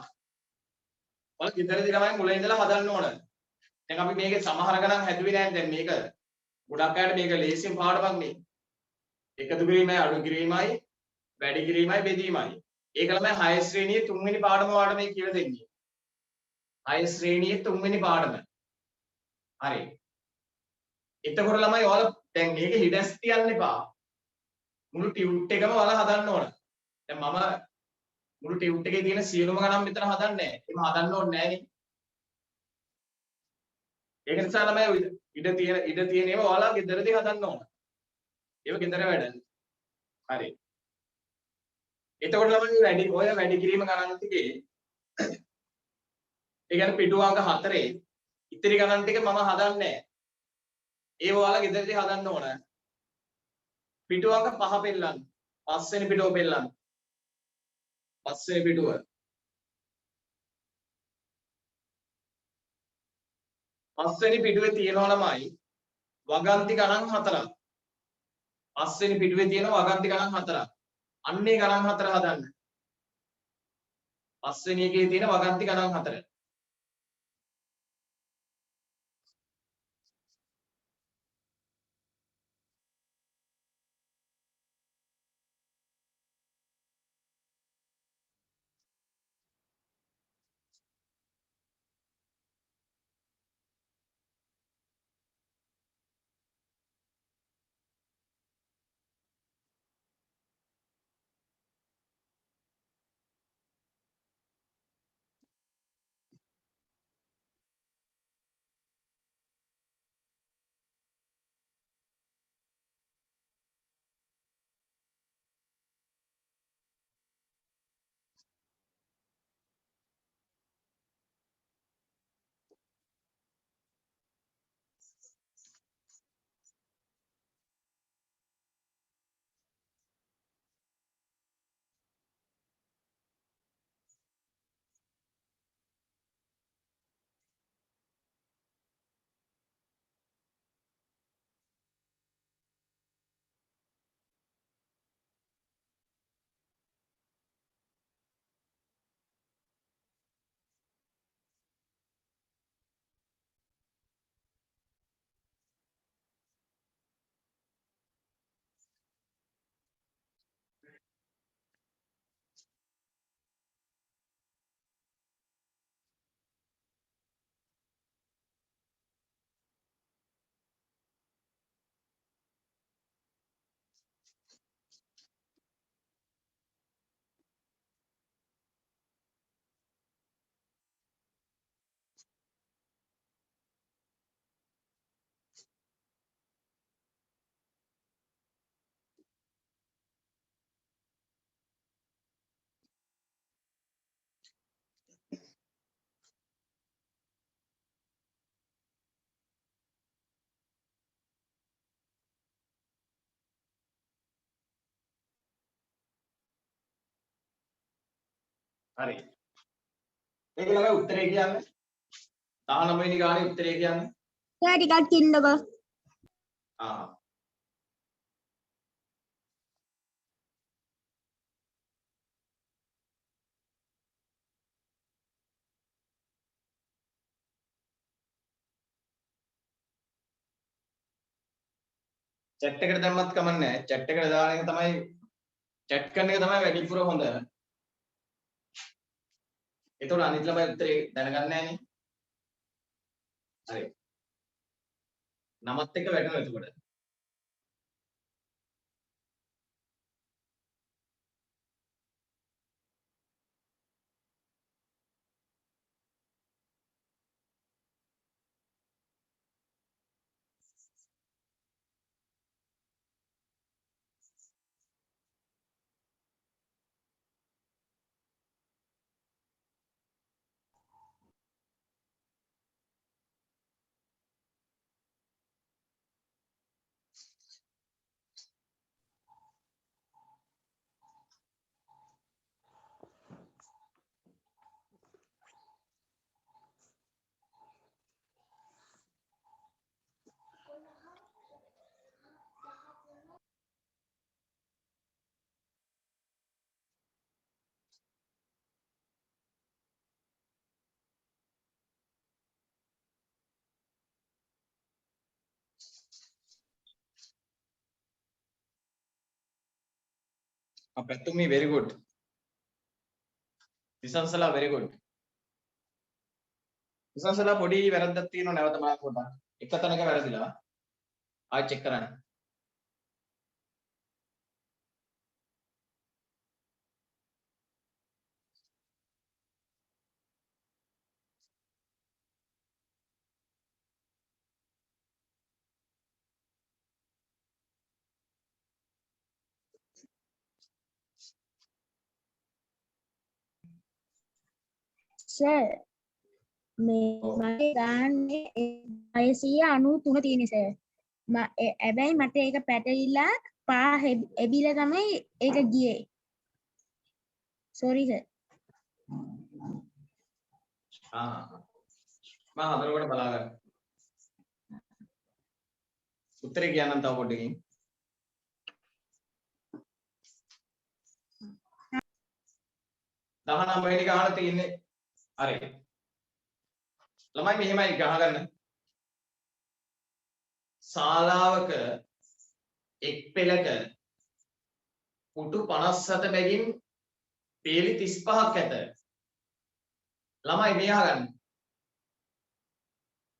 වල ඉතරදී ළමයි මුලින් ඉඳලා හදන්න ඕන. දැන් අපි මේකේ සමහර ගණන් හැදුවේ නැහැ. දැන් මේක ගොඩක් අයට මේක ලේසියෙන් පාඩමක් නේ. එකතු කිරීමයි අඩු කිරීමයි වැඩි කිරීමයි බෙදීමයි. ඒක ළමයි 6 ශ්‍රේණියේ 3 වෙනි පාඩම වාට මේ කියලා දෙන්නේ. 6 ශ්‍රේණියේ 3 වෙනි පාඩම. හරි. එතකොට ළමයි ඔයාලා දැන් මේකේ හිඩස් තියන්න එපා. මුළු ටියුට් එකම ඔයාලා හදන්න ඕන. දැන් මම මුළු ටියුට් එකේ තියෙන සියලුම ගණන් මෙතන හදන්නේ නැහැ. එහෙම හදන්න ඕනේ නැහැ නේ. ඒක නිසා ළමයි ඉඩ තියෙන ඒවා ඔයාලා ගෙදරදී හදන්න ඕන. ඒක ගෙදර වැඩ. හරි. එතකොට ළමයි ඔය වැඩි කිරීම ගණන් ටිකේ ඒ කියන්නේ පිටු අංක 4 ඉතිරි ගණන් ටික මම හදන්නේ නැහැ. ඒව ඔයාලා ගෙදරදී හදන්න ඕන. පිටු අංක 5 පෙන්නන්න. 5 වෙනි පිටුව පෙන්නන්න. 5 වෙනි පිටුව. 5 වෙනි පිටුවේ තියෙනවා ළමයි වගන්ති ගණන් 4ක්. 5 වෙනි පිටුවේ තියෙනවා වගන්ති ගණන් 4ක්. අන්නේ ගණන් 4 හදන්න. 5 වෙනි එකේ තියෙන වගන්ති ගණන් 4. හරි. මේක ළමයි උත්තරේ කියන්නේ 19 වෙනි ගානේ උත්තරේ කියන්නේ සර් ටිකක් කින්නකෝ. ආ chat එකට දැම්මත් කමක් නැහැ. chat එකට දාන එක තමයි chat කරන එක තමයි වැඩිපුර හොඳ. ඒතකොට අනිත් ළමයි උත්තරේ දැනගන්නේ නැහනේ. හරි. නමත් එක්ක වැටෙනවා එතකොට. Apatumi very good. Nisansala very good. Nisansala පොඩි වැරද්දක් තියෙනවා නැවත බලන්න පොඩ්ඩක්. එක තැනක වැරදිලා. ආයෙ චෙක් කරන්න. සර් මේ මගේ ගානේ 693 තියෙන සර්. හැබැයි මට ඒක පැටලිලා පා එබිලා තමයි ඒක ගියේ. Sorry sir. මම හදනකොට බලාගන්න. උත්තරේ කියන්නම් තව පොඩ්ඩකින්. දහනම් වෙනි ගහන තියෙන්නේ. හරි. ළමයි මෙහෙමයි ගහගන්න. ශාලාවක එක් පෙළක පුටු 57 බැගින් පේලි 35ක් ඇත. ළමයි මේ අහගන්න.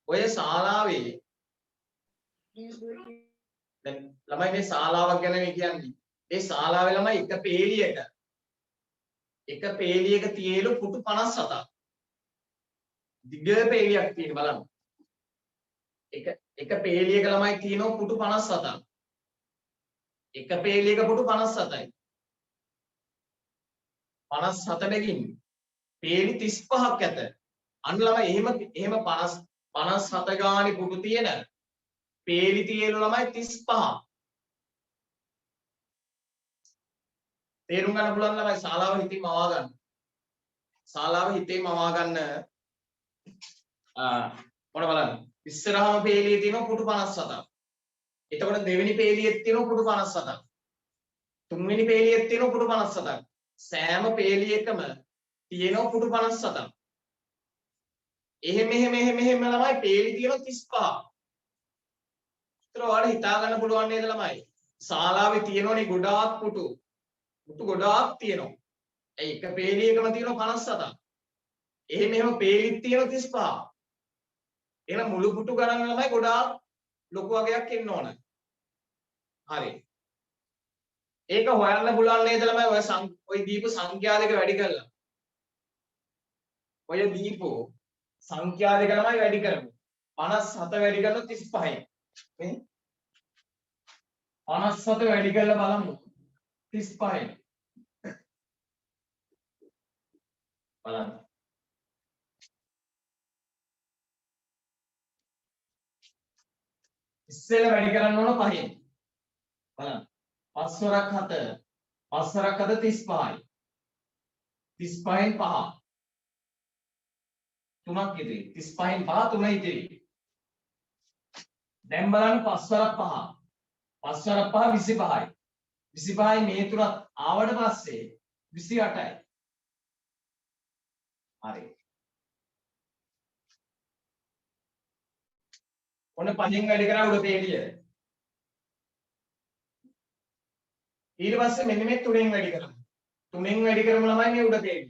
ඔය ශාලාවේ දැන් ළමයි මේ ශාලාවක් ගැන මේ කියන්නේ. ඒ ශාලාවේ ළමයි එක පේලියක තියෙලු පුටු 57ක්. දිග පේලියක් තියෙන බලන්න. එක පේලියක ළමයි තියෙනවා පුටු 57ක්. එක පේලියක පුටු 57යි. 57 බැගින් පේලි 35ක් ඇත. අන්න ළමයි එහෙම 57 ගානේ පුටු තියෙන පේලි තියෙන ළමයි 35. තේරුම් ගන්න පුළුවන් ළමයි ශාලාව හිතින් මවා ගන්න. ශාලාව හිතේ මවා ගන්න. මොන බලන්න. ඉස්සරහම පේලියේ තියෙනවා පුටු 57ක්. එතකොට දෙවෙනි පේලියෙත් තියෙනවා පුටු 57ක්. තුන්වෙනි පේලියෙත් තියෙනවා පුටු 57ක්. සෑම පේලියකම තියෙනවා පුටු 57ක්. එහෙම ළමයි පේලි තියෙනවා 35. ඒතර ඔයාලට හිතා ගන්න පුළුවන් නේද ළමයි? ශාලාවේ තියෙනෝනේ ගොඩාක් පුටු ගොඩාක් තියෙනවා. ඒ එක පේලියකම තියෙනවා 57ක්. එහෙම පේලිත් තියෙනවා 35. එහෙනම් මුළු පුටු ගණන් ළමයි ගොඩාක් ලොකු වගයක් එන්න ඕන. හරි. ඒක හොයන්න පුළුවන් නේද ළමයි ඔය දීපු සංඛ්‍යා දෙක වැඩි කරලා. ඔය දීපු සංඛ්‍යා දෙක ළමයි වැඩි කරමු. 57 වැඩි කරලා 35යි. මේ 57 වැඩි කරලා බලමු. 35යි. බලන්න. ඉස්සෙල්ලා වැඩි කරන්න ඕන 5න්. බලන්න. 5 වරක් 7. 5 වරක් 7 35යි. 35න් 5 3ක් ඉතිරි 35න් 5 3 ඉතිරි දැන් බලන්න 5 වරක් 5 5 වරක් 5 25යි 25යි මේ තුනත් ආවට පස්සේ 28යි හරි ඔන්න 5න් වැඩි කරා උඩ තේරිය ඊට පස්සේ මෙන්න මේ 3න් වැඩි කරමු 3න් වැඩි කරමු ළමයි මේ උඩ තේරිය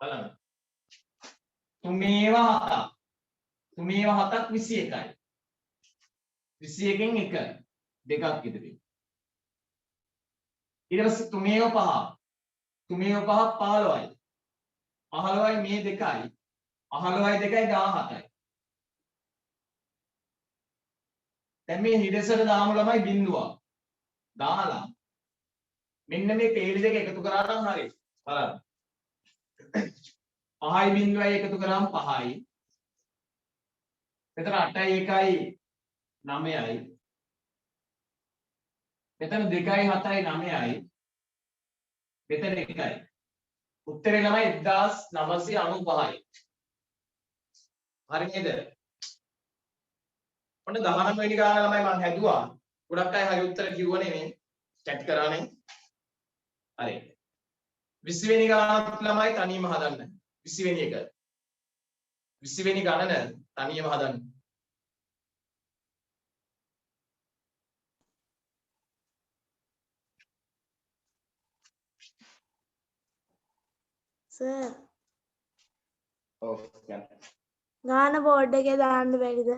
බලන්න 3 7ක් 21යි 21න් 1 දෙකක් ඉදිරි ඊට පස්සේ 3 5 15යි 15යි මේ දෙකයි 15යි 2යි 17යි දැන් මේ හිඩසට දාමු ළමයි බිඳුවක් දාලා මෙන්න මේ පේලි දෙක එකතු කරා නම් හරි බලන්න 5යි බිඳුවයි එකතු කරාම 5යි මෙතන 8යි 1යි 9යි මෙතන 2යි 7යි 9යි මෙතන 1යි උත්තරේ ළමයි 1995යි හරි නේද ඔන්න 19 වෙනි ගාන ළමයි මම හැදුවා ගොඩක් අය හරි උත්තර කිව්ව නෙමෙයි චැට් කරානේ හරි 20 වෙනි ගානත් ළමයි තනියම හදන්න 20 වෙනි එක 20 වෙනි ගණන තනියම හදන්න සර් ඔව් යන්න ගාන බෝඩ් එකේ දාන්න බැරිද?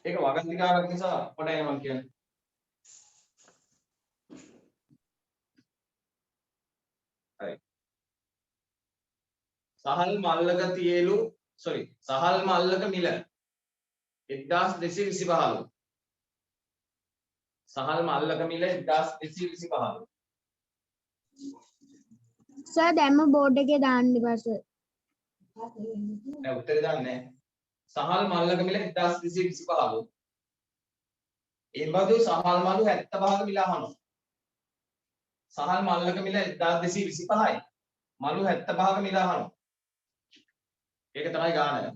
ඒක වගන්තිකාවක් නිසා පොඩයි මම කියන්නේ හරි සහල් මල්ලක තියලු සහල් මල්ලක මිල 1225 සහල් මල්ලක මිල 1225 සර් දැම්ම බෝඩ් එකේ දාන්න ඊපස්සේ නෑ උත්තරේ දාන්නේ සහල් මල්ලක මිල 1225 ඒ බඳු සහල් මලු 75ක මිල අහනවා සහල් මල්ලක මිල 1225යි මලු 75ක මිල අහනවා ඒක තමයි ගානය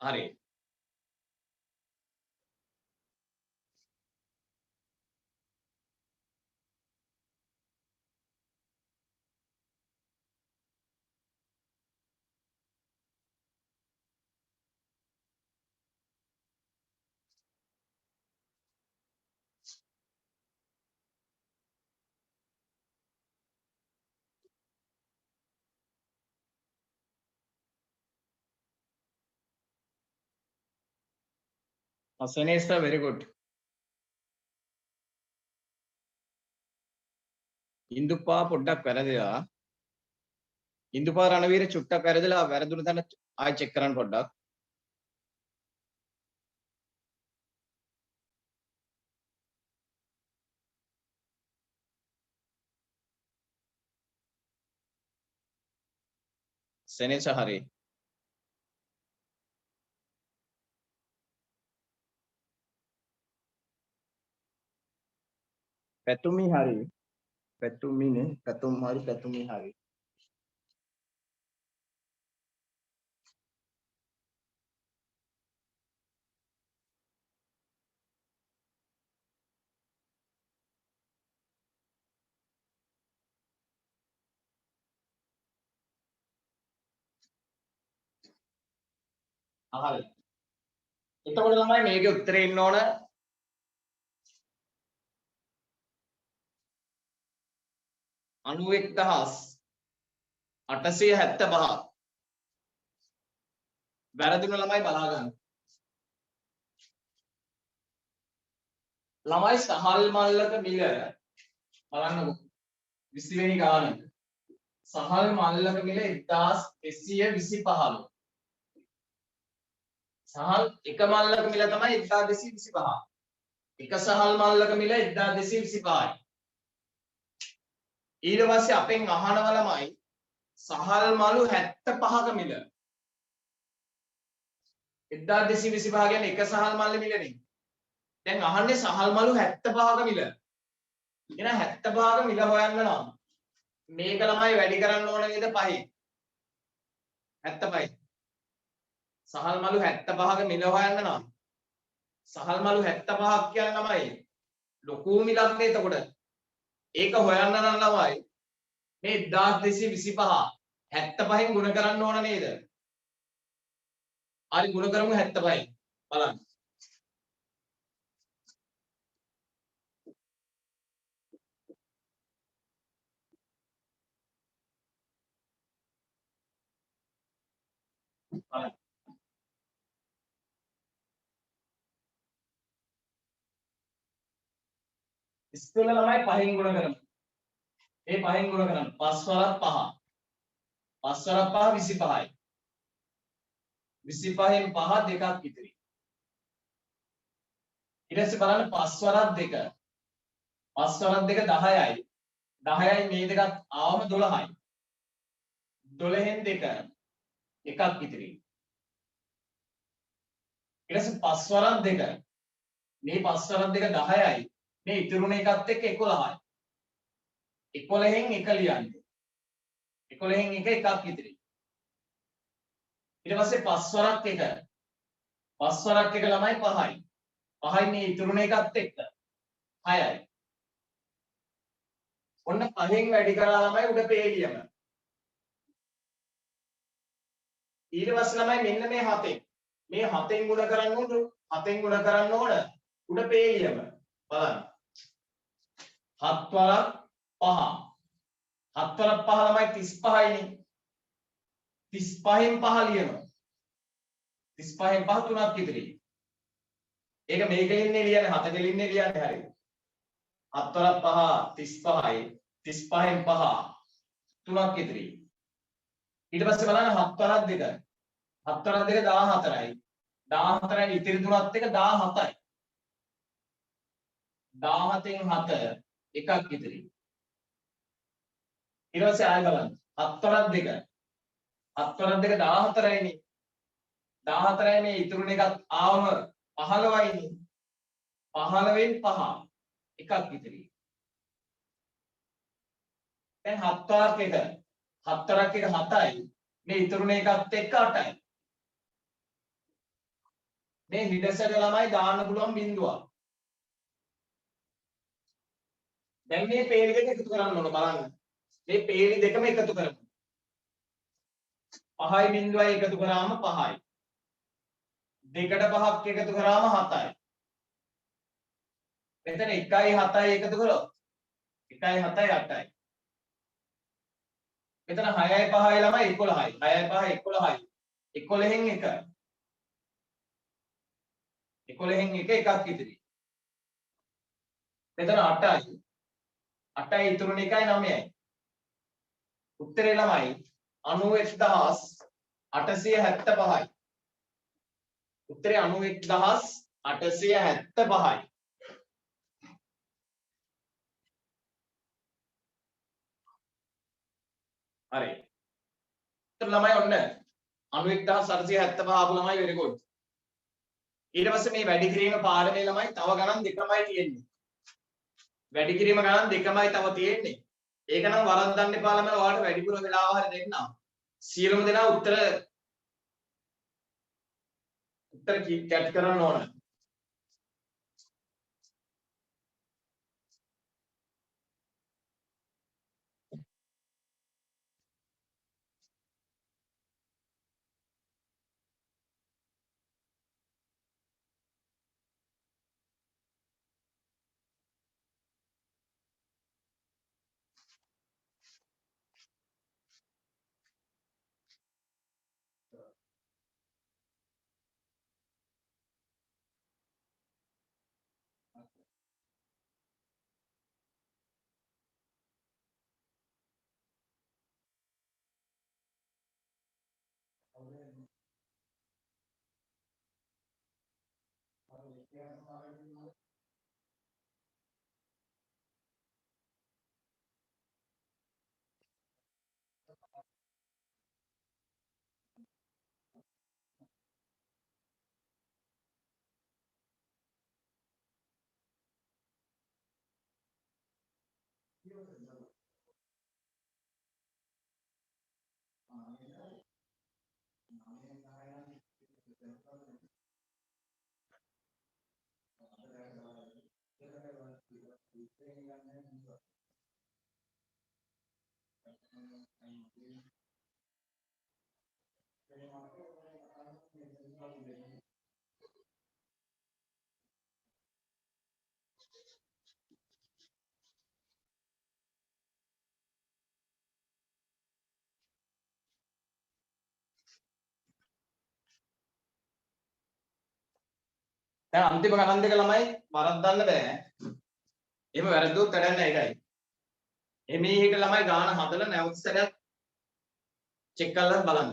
හරි Asanesh very good. Indupa පොඩ්ඩක් වැරදිලා. Indupa රණවීර චුට්ටක් වැරදිලා වැරදුන තැන ආයෙ චෙක් කරන්න පොඩ්ඩක්. සෙනෙස හරි. පැතුමි හරි. පැතුමිනේ පැතුම් හරි පැතුමි හරි. හරි. එතකොට තමයි මේකේ උත්තරේ ඉන්න ඕන 91875. වැරදුන ළමයි බලා ගන්න. ළමයි සහල් මල්ලක මිල බලන්නකො 20 වෙනි ගාන. සහල් මල්ලක මිල 1125. සහල් එක මල්ලක මිල තමයි 1225. එක සහල් මල්ලක මිල 1225යි. ඊට පස්සේ අපෙන් අහනවා ළමයි සහල් මලු 75ක මිල. 1225 කියන්නේ එක සහල් මල්ලේ මිලනේ. දැන් අහන්නේ සහල් මලු 75ක මිල. එහෙනම් 75ක මිල හොයන්න නම් මේක ළමයි වැඩි කරන්න ඕන නේද 5යි. 75යි. සහල් මලු 75ක මිල හොයන්න නම් සහල් මලු 75ක් කියන ළමයි ලොකු මිලක් නේ එතකොට. ඒක හොයන්න නම් ළමයි මේ 1225 75න් ගුණ කරන්න ඕන නේද? හරි ගුණ කරමු 75යි. බලන්න. බලන්න. ඉස්සෙල්ලා ළමයි 5න් ගුණ කරමු. මේ 5න් ගුණ කරන්න 5 වරක් 5. 5 වරක් 5 25යි. 25න් 5 දෙකක් ඉතිරි. ඊට පස්සේ බලන්න 5 වරක් 2. 5 වරක් 2 10යි. 10යි මේ දෙකත් ආවම 12යි. 12න් 2 එකක් ඉතිරි. ඊට පස්සේ 5 වරක් 2. මේ 5 වරක් 2 10යි. මේ ඉතුරුන එකත් එක්ක 11යි. 11න් 1 ලියන්නේ. 11න් 1 එකක් ඉතිරි. ඊට පස්සේ 5 වරක් 1. 5 වරක් 1 ළමයි 5යි. 5යි මේ ඉතුරුන එකත් එක්ක 6යි. ඔන්න 5න් වැඩි කරලා ළමයි උඩ පේලියම. ඊට පස්සේ ළමයි මෙන්න මේ 7න්. මේ 7න් ගුණ කරන්න ඕන 7න් ගුණ කරන්න ඕන උඩ පේලියම. බලන්න. 7 වරක් 5. 7 වරක් 5 ළමයි 35යිනේ. 35න් 5 ලියනවා. 35න් 5 තුනක් ඉතිරි. ඒක මේකෙන් ඉන්නේ ලියන්නේ 7 දෙලින් ඉන්නේ ලියන්නේ හරියට. 7 වරක් 5 35යි. 35න් 5 තුනක් ඉතිරි. ඊට පස්සේ බලන්න 7 වරක් 2. 7 වරක් 2 14යි. 14යි ඉතිරි තුනත් එක 17යි. 17න් 7 එකක් ඉතිරි. ඊට පස්සේ ආයෙ බලන්න 7 වරක් 2. 7 වරක් 2 14යිනේ. 14යි මේ ඉතුරුන එකත් ආවම 15යිනේ. 15න් 5 එකක් ඉතිරි. දැන් 7 වරක් 1. 7 වරක් 1 7යි. මේ ඉතුරුන එකත් එක්ක 8යි. මේ හිඩසට ළමයි දාන්න පුළුවන් බිඳුවක්. දැන් මේ පේලි දෙක එකතු කරන්න ඕන බලන්න. මේ පේලි දෙකම එකතු කරමු. 5යි බිඳුවයි එකතු කරාම 5යි. 2කට 5ක් එකතු කරාම 7යි. මෙතන 1යි 7යි එකතු කරොත් 1යි 7යි 8යි. මෙතන 6යි 5යි ළමයි 11යි. 6යි 5යි 11යි. 11න් 1. 11න් එකක් ඉතිරි. මෙතන 8යි. 8යි ඉතුරුන එකයි 9යි. උත්තරේ ළමයි 91875යි. උත්තරේ 91875යි. හරි. උත්තර ළමයි ඔන්න 91875 ආපු ළමයි very good. ඊට පස්සේ මේ වැඩි කිරීම පාඩමේ ළමයි තව ගණන් දෙකමයි තියෙන්නේ. වැඩි කිරීම ගණන් දෙකමයි තව තියෙන්නේ. ඒක නම් වරද්දන්න එපා ළමයි. ඔයාලට වැඩිපුර වෙලාව හරි දෙන්නම්. සියලුම දෙනා උත්තර කැට් කරන්න ඕන. දැන් අන්තිම ගණන් දෙක ළමයි වරද්දන්න බෑ. එහෙම වැරද්දුවොත් වැඩක් නැහැ ඒකයි. එමේ හිට ළමයි ගාන හදලා නැවත සැරයක් චෙක් කරලා බලන්න.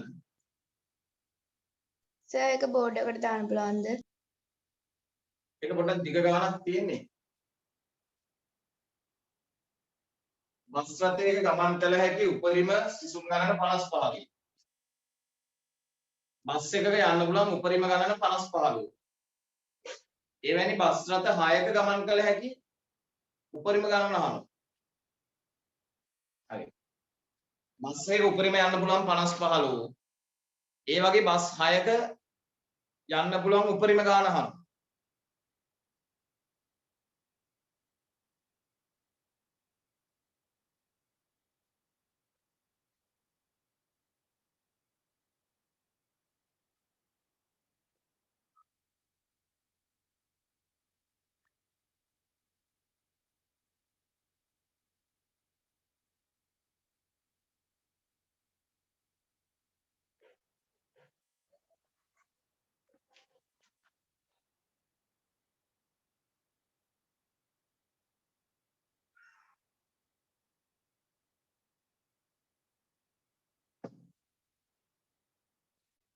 සර් ඒක බෝඩ් එකට දාන්න පුළුවන්ද? ඒක පොඩ්ඩක් දිග ගානක් තියෙන්නේ. බස් රථයක ගමන් කළ හැකි උපරිම සිසුන් ගණන 55යි. බස් එකක යන්න පුළුවන් උපරිම ගණන 55. එවැනි බස් රථ 6ක ගමන් කළ හැකි උපරිම ගණන අහනවා. හරි. බස් එකක උපරිම යන්න පුළුවන් 55. ඒ වගේ බස් 6ක යන්න පුළුවන් උපරිම ගාන අහනවා.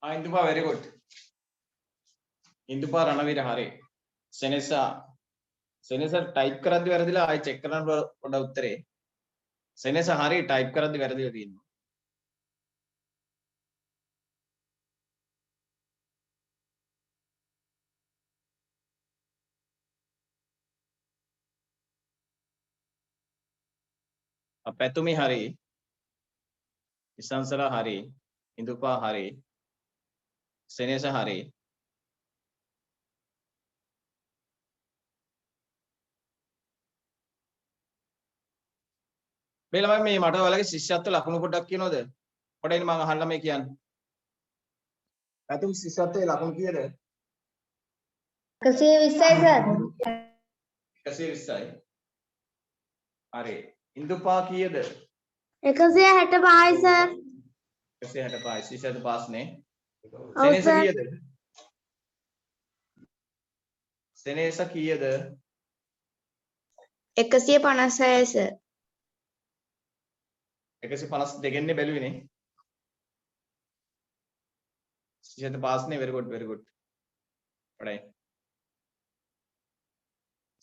Indupa very good. Indupa Ranavira Hari. Senesa type කරද්දි වැරදිලා ආයි check කරන්න පොඩ්ඩක් උත්තරේ. Senesa Hari type කරද්දි වැරදිලා තියෙනවා. Apetumi Hari. Isansara Hari. Indupa Hari. Senesa Hari. මේ ළමයි මේ මට ඔයාලගේ ශිෂ්‍යත්ව ලකුණු පොඩ්ඩක් කියනවද? පොඩ්ඩක් මම අහන්න මේ කියන්නේ. පැතුම් ශිෂ්‍යත්වයේ ලකුණු කීයද? 120යි සර්. 120යි. හරි. ඉන්දුපා කීයද? 165යි සර්. 165යි. ශිෂ්‍යත්ව පාස් නේ. ඔව් සෙනෙස සර්. කීයද? සෙනෙහස කීයද? 156 sir. 152 බැලුවේනේ. සිෂත පාස්නේ very good very good. right.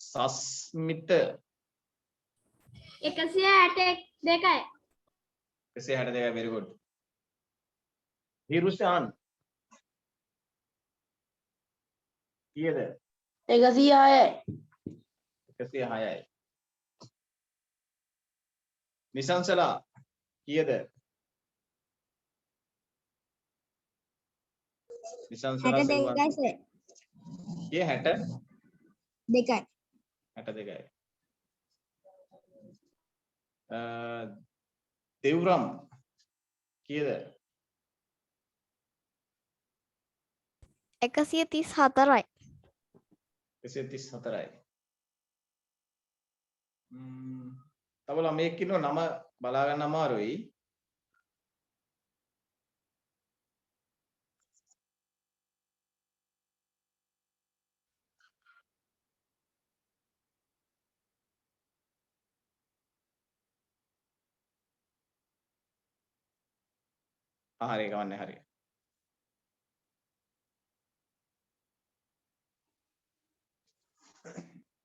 සස්මිත 162යි. 162 very good. හිරුසාන් කීයද? 106යි. 106යි. නිසංසලා කීයද? නිසංසලා 62යි සර්. කීය 60? 2යි. 62යි. දෙව්රම් කීයද? 134යි. 134යි. තව ළමයෙක් ඉන්නව නම බලා ගන්න අමාරුයි. හරි ගමන්නේ හරි.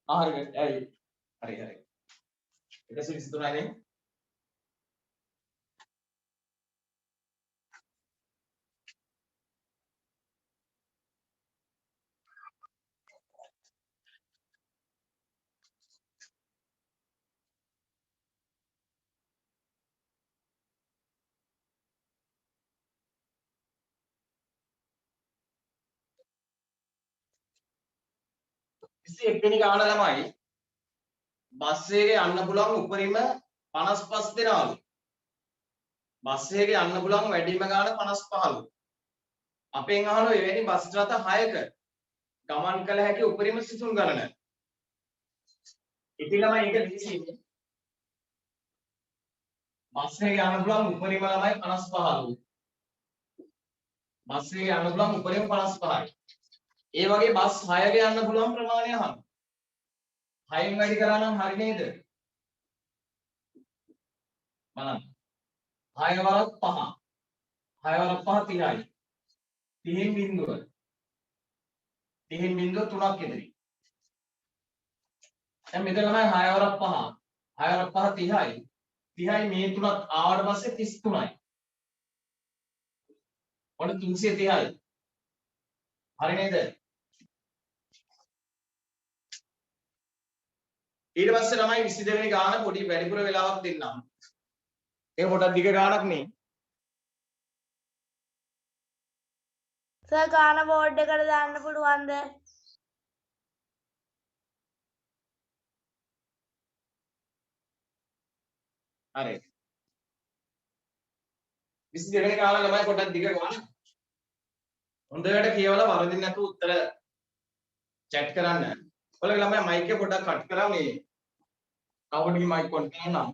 හරි ඇයි හරි හරි. 123 නේ. ඉතින් එක්වෙනි ගාන ළමයි බස් එකේ යන්න පුළුවන් උපරිම 55 දෙනාලු. බස් එකේ යන්න පුළුවන් වැඩිම ගාන 55ලු. අපෙන් අහනවා එවැනි බස් රථ 6ක ගමන් කළ හැකි උපරිම සිසුන් ගණන. ඉතින් ළමයි ඒක ලීසින්නේ. බස් එකේ යන්න පුළුවන් උපරිම ළමයි 55ලු. බස් එකේ යන්න පුළුවන් උපරිම 55යි. ඒ වගේ බස් 6ක යන්න පුළුවන් ප්‍රමාණය අහන්න. 6න් වැඩි කරා නම් හරි නේද? බලන්න. 6 වරක් 5. 6 වරක් 5 30යි. 30න් බිඳුව. 30න් බිඳුව 3ක් ඉදිරි. දැන් මෙතන තමයි 6 වරක් 5. 6 වරක් 5 30යි. 30යි මේ තුනත් ආවට පස්සේ 33යි. ඔන්න 330යි. හරි නේද? ඊට පස්සේ ළමයි 22 වෙනි ගාන පොඩි වැඩිපුර වෙලාවක් දෙන්නම්. ඒක පොඩක් දිග ගානක් නේ. සර් ගාන බෝඩ් එකට දාන්න පුළුවන්ද? හරි. 22 වෙනි ගාන ළමයි පොඩක් දිග ගාන. හොඳට කියවලා වරදින් නැතුව උත්තර chat කරන්න. ඔයාලගේ ළමයි මයික් එක පොඩක් කට් කරා මේ කවුරුගේ මයික් ඔන් කරනවා.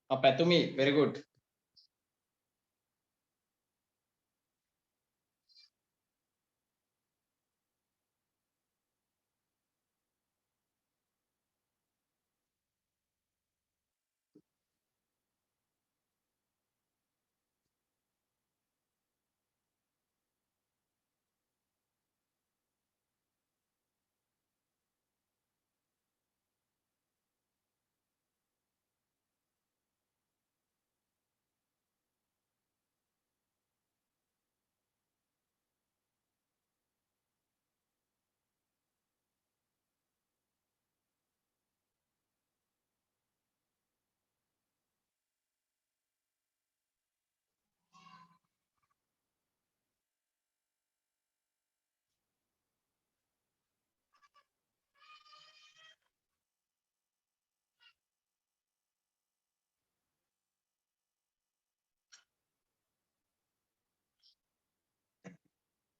පැතුමි very good.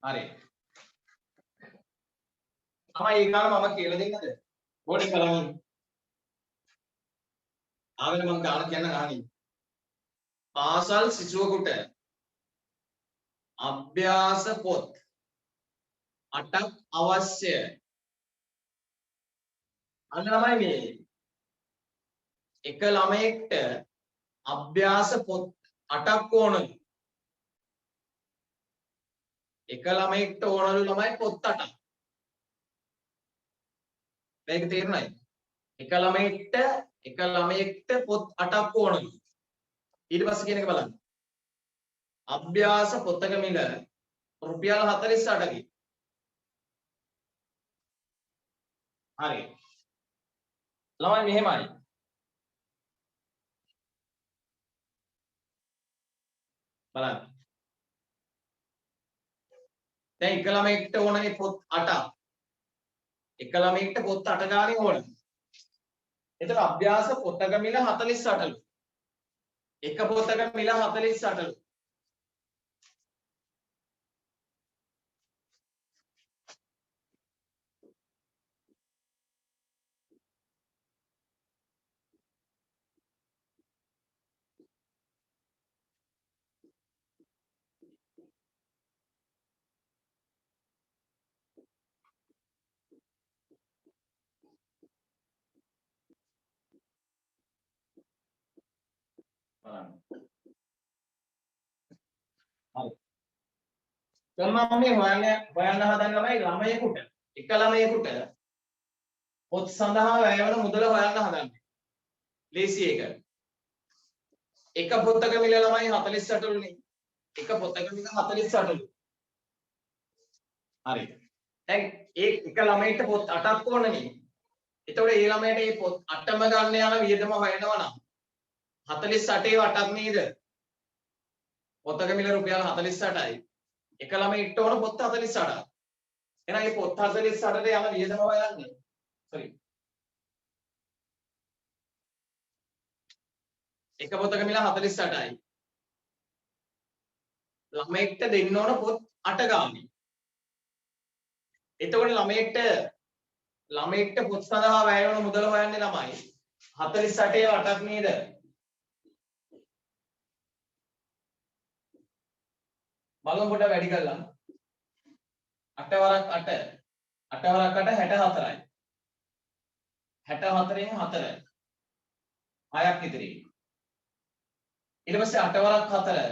හරි. තමයි ඒ කාලේ මම කියලා දෙන්නද? බෝඩින් කරන්නේ. ආවෙන මම ගාන කියන්න ගහන්නේ. පාසල් සිසුවෙකුට අභ්‍යාස පොත් 8ක් අවශ්‍යයි. අන්න ළමයි මේ එක ළමයෙක්ට අභ්‍යාස පොත් 8ක් ඕනලු. එක ළමයෙක්ට ඕනලු ළමයි පොත් 8ක්. මේක තේරුණාද? එක ළමයෙක්ට පොත් 8ක් ඕනලු. ඊට පස්සේ කියන එක බලන්න. අභ්‍යාස පොතක මිල රුපියල් 48කි. හරි. ළමයි මෙහෙමයි. බලන්න. දැන් එක ළමයෙක්ට ඕනේ පොත් 8ක්. එක ළමයෙක්ට පොත් 8 ගානේ ඕනේ. එතන අභ්‍යාස පොතක මිල 48ලු. එක පොතක මිල 48ලු. බලන්න. හරි. දැන් මම මේ හොයන්න හදන ළමයෙකුට එක ළමයෙකුට පොත් සඳහා වැය වන මුදල හොයන්න හදන්නේ. ලේසි එක. එක පොතක මිල ළමයි 48ලු නේ. එක පොතක මිල 48ලු. හරි. දැන් ඒ එක ළමයට පොත් 8ක් ඕනනේ. එතකොට ඒ ළමයට මේ පොත් 8ම ගන්න යන වියදම හොයනවා නම් 48 8ක් නේද? පොතක මිල රුපියල් 48යි. එක ළමයට ඕන පොත් 48ක්. එහෙනම් මේ පොත් 48ට යන වියදම හොයන්නේ. sorry. එක පොතක මිල 48යි. ළමයට දෙන්න ඕන පොත් 8 ගානේ. එතකොට ළමයට පොත් සඳහා වැය වෙන මුදල හොයන්නේ ළමයි 48 8ක් නේද? බලමු පොඩ්ඩක් වැඩි කරලා. 8 වරක් 8 8 වරක් 8 64යි. 64න් 4 6ක් ඉතිරි. ඊට පස්සේ 8 වරක් 4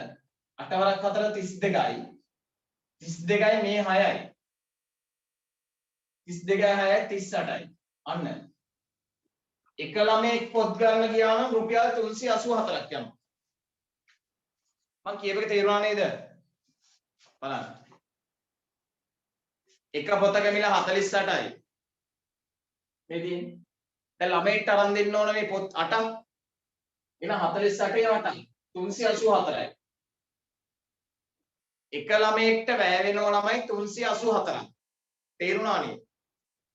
8 වරක් 4 32යි. 32යි මේ 6යි. 32යි 6යි 38යි. අන්න. එක ළමයෙක් පොත් ගන්න ගියා නම් රුපියල් 384ක් යනවා. මම කියප එක තේරුණා නේද? බලන්න. එක පොතක මිල 48යි. මේ තියෙන්නේ. දැන් ළමයට අරන් දෙන්න ඕන මේ පොත් 8ක්. එන 48 8යි 384යි. එක ළමයෙක්ට වැය වෙනව ළමයි 384ක්. තේරුණා නේද?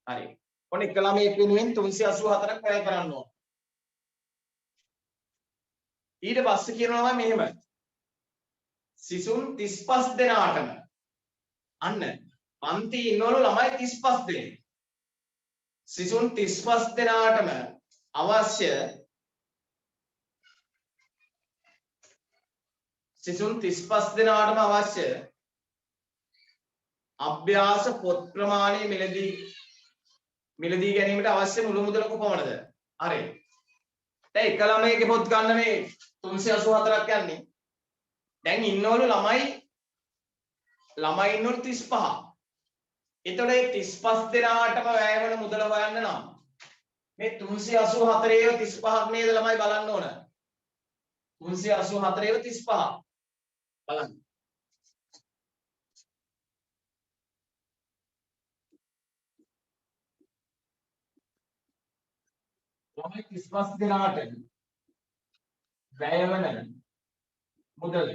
හරි. ඔන්න එක ළමයෙක් වෙනුවෙන් 384ක් වැය කරන්න ඕන. ඊට පස්සේ කියනවා මෙහෙම. සිසුන් 35 දෙනාටම අන්න පන්ති ඉන්නවලු ළමයි 35 දෙනෙක්. සිසුන් 35 දෙනාටම අවශ්‍ය සිසුන් 35 දෙනාටම අවශ්‍ය අභ්‍යාස පොත් ප්‍රමාණය මිලදී ගැනීමට අවශ්‍ය මුළු මුදල කොපමණද? හරි. දැන් එක ළමයෙක්ගේ පොත් ගන්න මේ 384ක් යන්නේ. දැන් ඉන්නවලු ළමයි ඉන්නවලු 35. එතකොට මේ 35 දෙනාටම වැය වෙන මුදල හොයන්න නම් මේ 384 35ක් නේද ළමයි බලන්න ඕන. 384 35 බලන්න. ළමයි 35 දෙනාට වැය වෙන මුදල.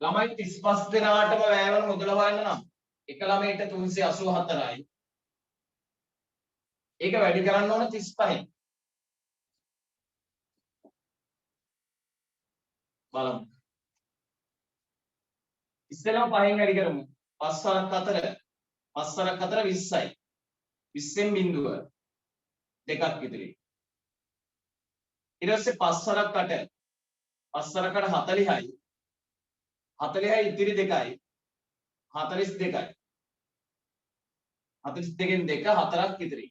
ළමයි 35 දෙනාටම වැය වෙන මුදල හොයන්න නම් එක ළමයට 384යි. ඒක වැඩි කරන්න ඕන 35න්. බලමු. ඉස්සෙල්ලාම 5න් වැඩි කරමු. 5 4 20යි. 20න් බිඳුව දෙකක් ඉතිරි. ඊට පස්සේ 5 8 40යි. 40යි ඉතිරි දෙකයි 42යි. 42න් දෙක 4ක් ඉතිරි.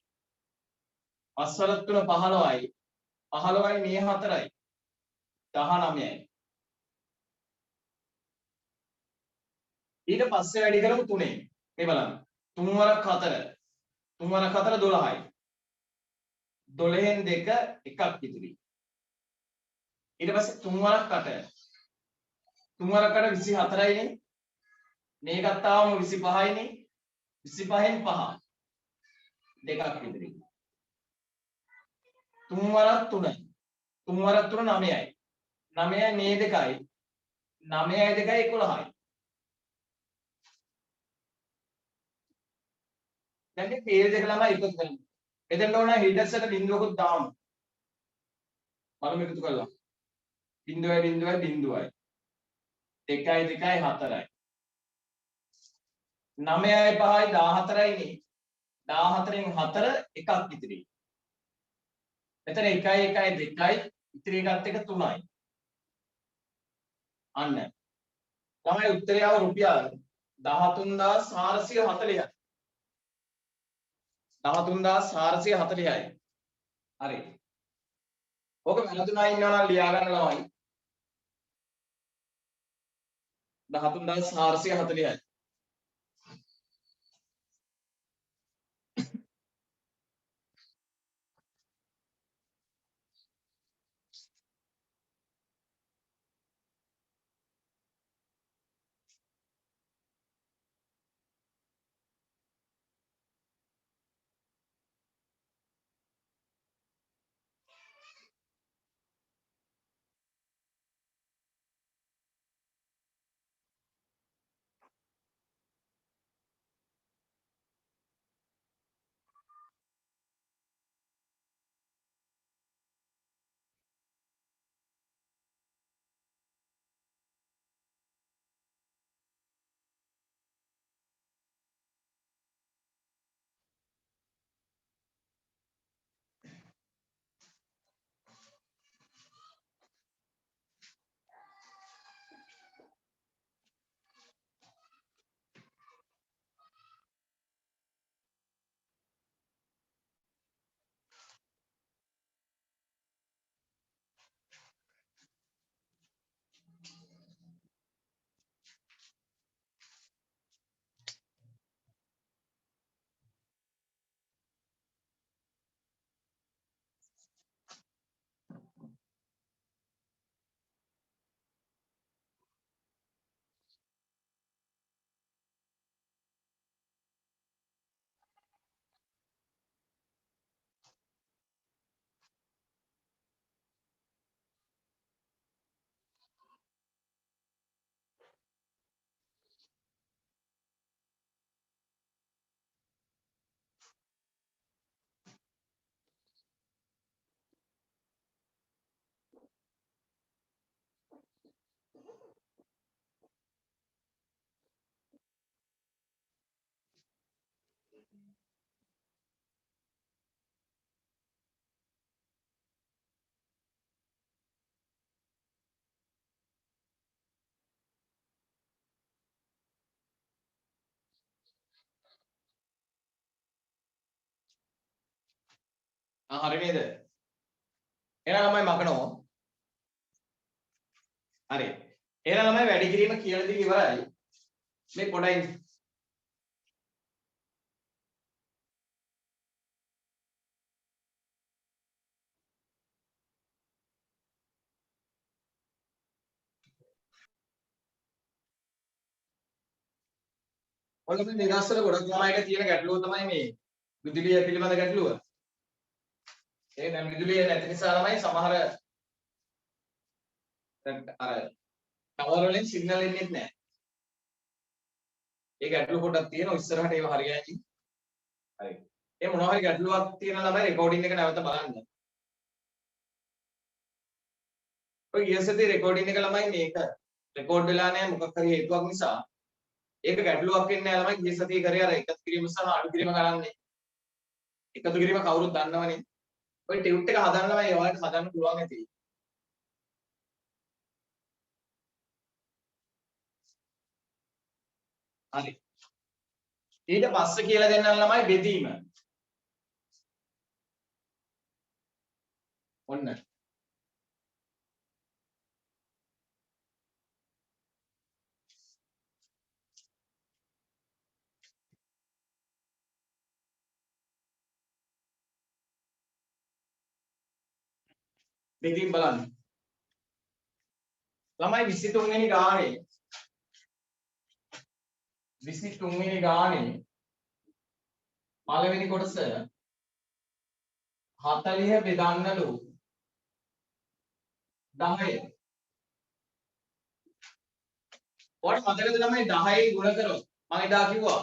5 3 15යි. 15යි මේ 4යි 19යි. ඊට පස්සේ වැඩි කරමු 3ෙන්. මේ බලන්න. 3 වරක් 4. 3 වරක් 4 12යි. 12න් දෙක එකක් ඉතිරි. ඊට පස්සේ 3 වරක් 8. 3 වරක් 8 24යිනේ. මේ ගත්තාම 25යිනේ. 25න් 5. දෙකක් ඉතිරි. 3 වරක් 3. 3 වරක් 3 9යි. 9යි මේ දෙකයි. 9යි 2යි 11යි. දැන් මේ තේර දෙක ළමයි එකතු කරමු. එතෙන්ට ඕන හිඩස්සට බිඳුවකුත් දාමු. බලමු එකතු කරලා. 0යි 0යි 0යි. 2යි 2යි 4යි. 9යි 5යි 14යිනේ. 14න් 4 එකක් ඉතිරි. එතන 1යි 1යි 2යි ඉතිරි එකත් එක 3යි. අන්න. ළමයි උත්තරය ආව රුපියල් 13440යි. 13440යි. හරි. ඕක වැරදුනා ඉන්නවා නම් ලියා ගන්න ළමයි. 13440යි. හරි නේද? එහෙනම් ළමයි මකනවා. හරි. එහෙනම් ළමයි වැඩි කිරීම කියලා දෙක ඉවරයි. මේ පොඩයි ඔයාලා මේ නිදර්ශන ගොඩක් ළමයිට තියෙන ගැටලුව තමයි මේ විදුලිය පිළිබඳ ගැටලුව. ඒ දැන් විදුලිය නැති නිසා ළමයි සමහර අර ටවර් වලින් සිග්නල් එන්නේ නැහැ. ඒ ගැටලුව පොඩ්ඩක් තියෙනවා ඉස්සරහට ඒව හරියයි. හරි. ඒ මොනවා හරි ගැටලුවක් තියෙන ළමයි රෙකෝඩින් එක නැවත බලන්න. ඔය ගිය සතියේ රෙකෝඩින් එක ළමයි මේක රෙකෝඩ් වෙලා නැහැ මොකක් හරි හේතුවක් නිසා. ඒක ගැටලුවක් වෙන්නේ නැහැ ළමයි ගිය සතියේ කරේ අර එකතු කිරීම සහ අඩු කිරීම කරන්නේ. එකතු කිරීම කවුරුත් දන්නවනේ. ඔය ටියුට් එක හදන්න ළමයි ඔයාලට හදන්න පුළුවන් ඇති. හරි. ඊට පස්සේ කියලා දෙන්නම් ළමයි බෙදීම. ඔන්න. බෙදීම බලන්න. ළමයි 23 වෙනි ගානේ 23 වෙනි ගානේ පළවෙනි කොටස 40 බෙදන්නලු 10. ඔයාලට මතකද ළමයි 10න් ගුණ කරොත් මම එදා කිව්වා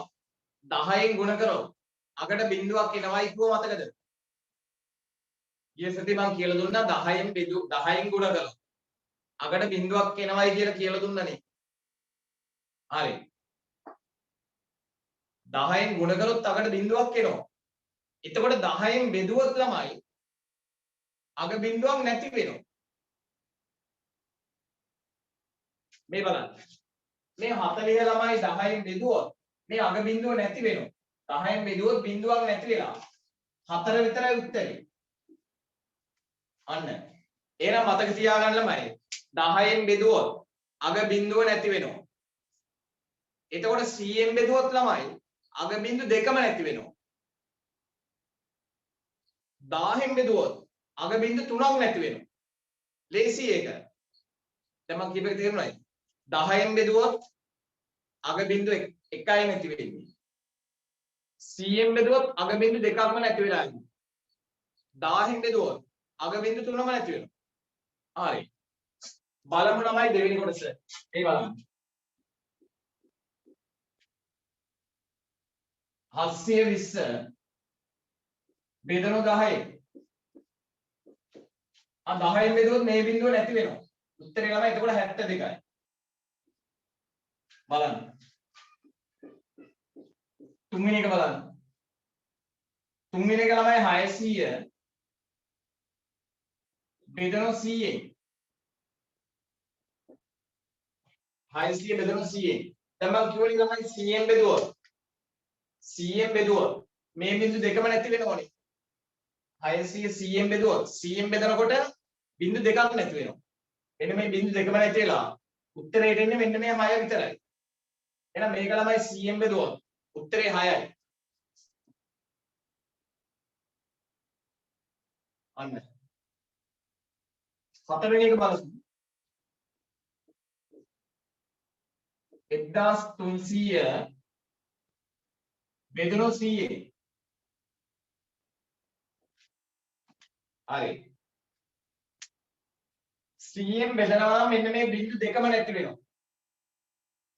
10න් ගුණ කරොත් අකට බිඳුවක් එනවයි කිව්ව මතකද? ඊයේ සතියේ මම කියලා දුන්නා 10න් 10න් ගුණ කරොත් අකට බිඳුවක් එනවයි කියලා දුන්නනේ. හරි. 10න් ගුණ කරොත් අකට බිඳුවක් එනවා. එතකොට 10න් බෙදුවොත් ළමයි අග බිඳුවක් නැති වෙනවා. මේ බලන්න. මේ 40 ළමයි 10න් බෙදුවොත් මේ අග බිඳුව නැති වෙනවා. 10න් බෙදුවොත් බිඳුවක් නැති වෙලා 4 විතරයි උත්තරේ. අන්න. එහෙනම් මතක තියාගන්න ළමයි 10න් බෙදුවොත් අග බිඳුව නැති වෙනවා. එතකොට 100න් බෙදුවොත් ළමයි අග බිඳු දෙකම නැති වෙනවා. 1000න් බෙදුවොත් අග බිඳු තුනක් නැති වෙනවා. ලේසි ඒක. දැන් මම කියපේක තේරුණාද? 10න් බෙදුවොත් අග බිඳු එකයි නැති වෙන්නේ. 100න් බෙදුවොත් අග බිඳු දෙකක්ම නැති වෙලා ඉන්නේ. 1000න් බෙදුවොත් අග බිඳු තුනම නැති වෙනවා. හරි. බලමු ළමයි දෙවෙනි කොටස. ඒ බලන්න. 720 බෙදනු 10. 10න් බෙදුවොත් මේ බිඳුව නැති වෙනවා. උත්තරේ ළමයි එතකොට 72යි. බලන්න. තුන්වෙනි එක බලන්න. තුන්වෙනි එක ළමයි 600 බෙදනු 100න්. 600 බෙදනු 100න්. දැන් මම කියවලි ළමයි 100න් බෙදුවොත් 100න් බෙදුවොත් මේ බිඳු දෙකම නැති වෙනවනේ. 600 100න් බෙදුවොත් 100න් බෙදනකොට බිඳු දෙකක් නැති වෙනවා. මෙන්න මේ බිඳු දෙකම නැති වෙලා උත්තරේට එන්නේ මෙන්න මේ 6 විතරයි. එහෙනම් මේක ළමයි 100න් බෙදුවොත් උත්තරේ 6යි. අන්න. හතරවෙනි එක බලමු. 1300 බෙදනු 100. හරි. 100න් බෙදනවා නම් මෙන්න මේ බිඳු දෙකම නැති වෙනවා.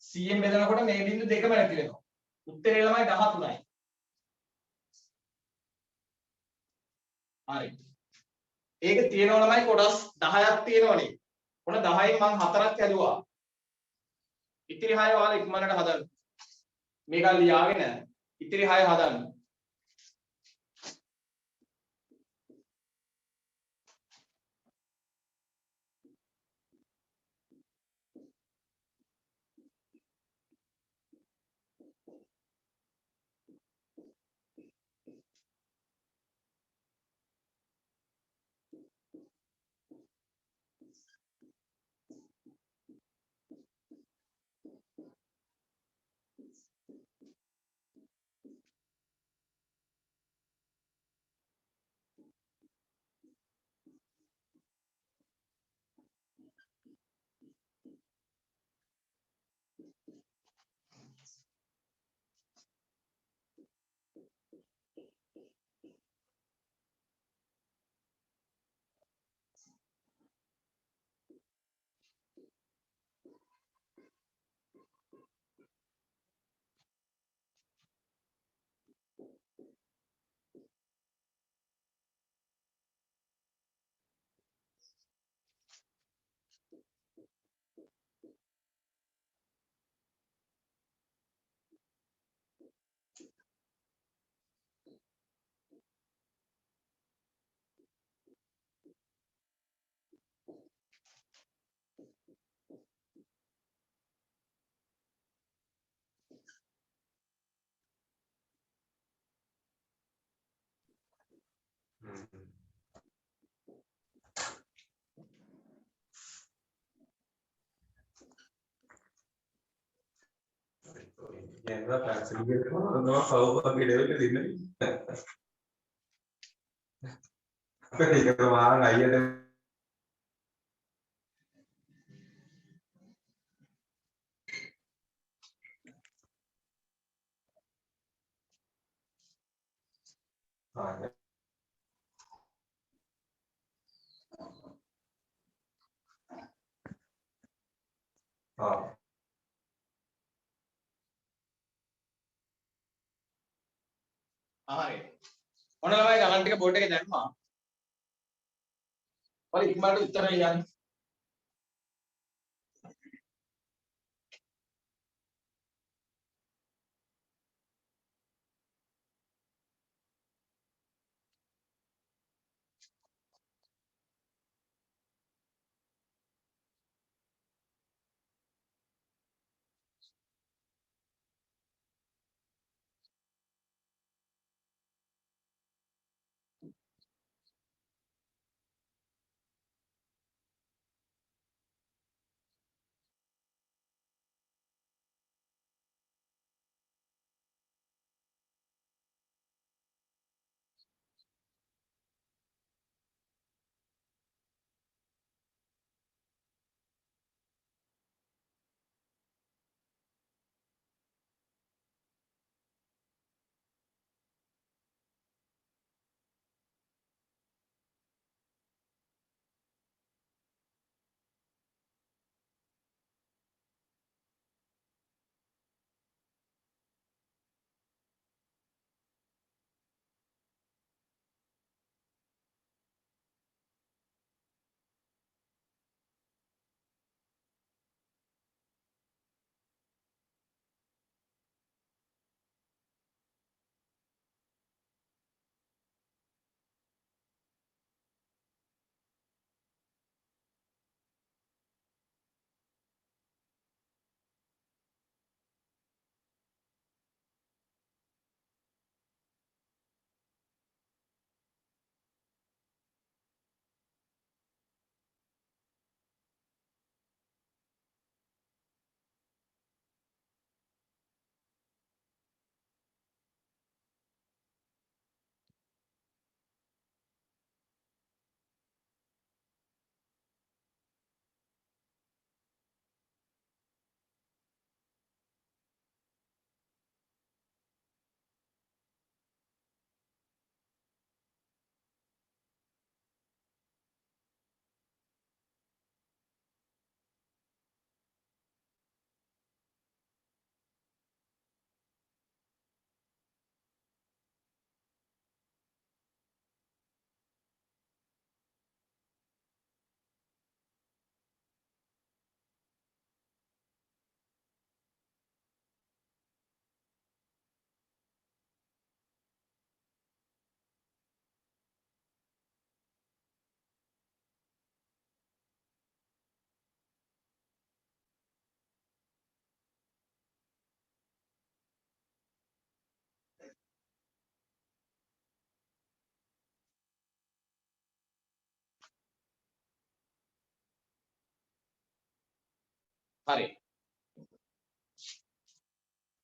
100න් බෙදනකොට මේ බිඳු දෙකම නැති වෙනවා. උත්තරේ ළමයි 13යි. හරි. ඒක තියෙනවා ළමයි කොටස් 10ක් තියෙනවනේ. ඔන්න 10න් මම 4ක් හැදුවා. ඉතිරි 6 ඔයාලා ඉක්මනට හදන්න. මේක ලියාගෙන ඉතිරි 6 හදන්න. Yang tak sedikit orang tua kau pakai dewa ke sini. Apa nih ke rumah nggak iya deh. Ah, oh. හරි. මොන ළමයි ගණන් ටික බෝඩ් එකේ දැම්මා. ඔය ඉක්මනට උත්තර ලියන්න. හරි.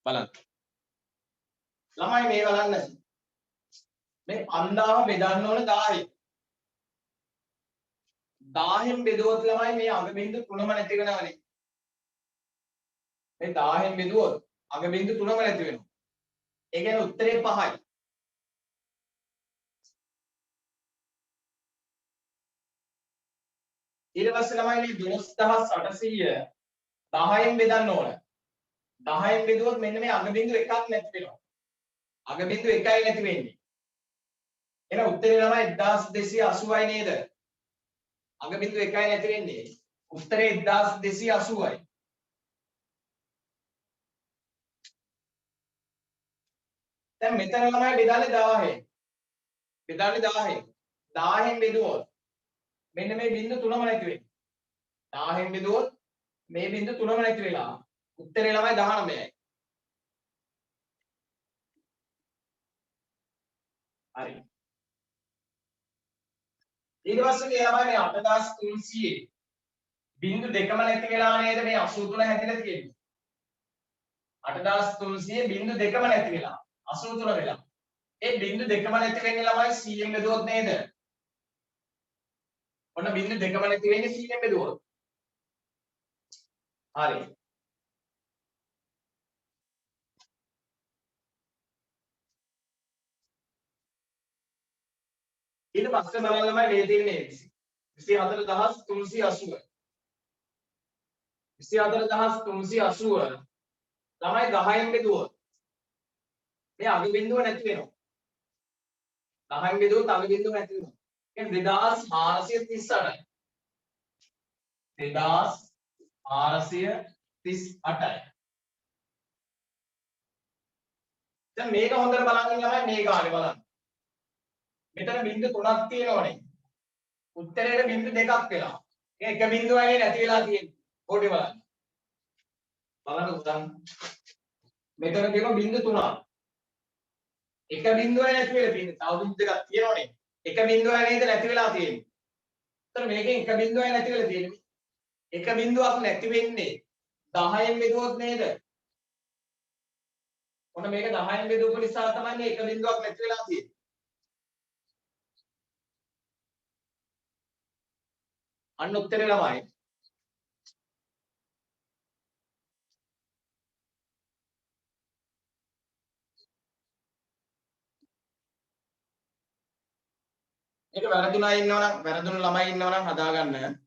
බලන්න. ළමයි මේ බලන්න. මේ 5000 බෙදන්න ඕන 1000. 1000න් බෙදුවොත් ළමයි මේ අග බිංදු තුනම නැති වෙනවනේ. මේ 1000න් බෙදුවොත් අග බිංදු තුනම නැති වෙනවා. ඒ කියන්නේ උත්තරේ 5යි. ඊට පස්සේ ළමයි මේ 12800 10න් බෙදන්න ඕන. 10න් බෙදුවොත් මෙන්න මේ අග බිංදු එකක් නැති වෙනවා. අග බිංදු එකයි නැති වෙන්නේ. එහෙනම් උත්තරේ ළමයි 1280යි නේද? අග බිංදු එකයි නැති වෙන්නේ. උත්තරේ 1280යි. දැන් මෙතන ළමයි බෙදන්නේ 1000න්. බෙදන්නේ 1000න්. 1000න් බෙදුවොත් මෙන්න මේ බිංදු තුනම නැති වෙන්නේ. 1000න් බෙදුවොත් මේ බිංදු තුනම නැති වෙලා. උත්තරේ ළමයි 19යි. හරි. ඊට පස්සේ මේ ළමයි මේ 8300 බිංදු දෙකම නැති වෙලා නේද මේ 83 හැදිලා තියෙන්නේ. 8300 බිංදු දෙකම නැති වෙලා 83 වෙලා. ඒ බිංදු දෙකම නැති වෙන්නේ ළමයි 100න් බෙදුවොත් නේද? ඔන්න බිංදු දෙකම නැති වෙන්නේ 100න් බෙදුවොත්. හරි. ඊට පස්සේ බලන්න ළමයි මේ තියෙන්නේ 24380. 24380 ළමයි 10න් බෙදුවොත් මේ අග බිංදුව නැති වෙනවා. 10න් බෙදුවොත් අග බිංදුව නැති වෙනවා. කියන්නේ 2438යි. 2438යි. දැන් මේක හොඳට බලන්න ළමයි මේ ගානේ බලන්න. මෙතන බිංදු 3ක් තියෙනවනේ. උත්තරේට බිංදු 2ක් වෙලා. ඒ එක බිංදුවයි නැති වෙලා තියෙන්නේ. කොටේ බලන්න. බලන්න උදන්. මෙතන තියෙන බිංදු 3ක්. එක බිංදුවයි නැති වෙලා තියෙන්නේ. තව බිංදු දෙකක් තියෙනවනේ. එක බිංදුවයි නේද නැති වෙලා තියෙන්නේ. එතන මේකෙන් එක බිංදුවයි නැති වෙලා තියෙන්නේ. එක බිංදුවක් නැති වෙන්නේ 10න් බෙදුවොත් නේද? ඔන්න මේක 10න් බෙදුවපු නිසා තමයි එක බිංදුවක් නැති වෙලා තියෙන්නේ. අන්න උත්තරේ ළමයි. මේක වැරදුනා ඉන්නවනම් වැරදුණු ළමයි ඉන්නවනම් හදාගන්න.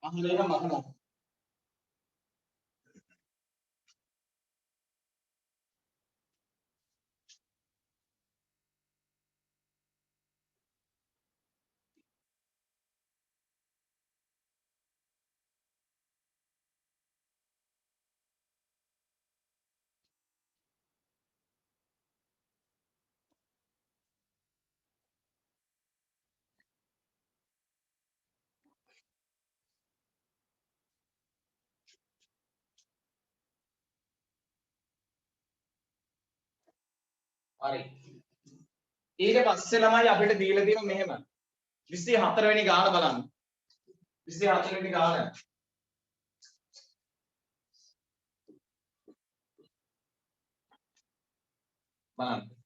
අහලා මතනවා. හරි. ඊට පස්සේ ළමයි අපිට දීලා තියෙන මෙහෙම 24 වෙනි ගාන බලන්න. 24 වෙනි ගාන. බලන්න.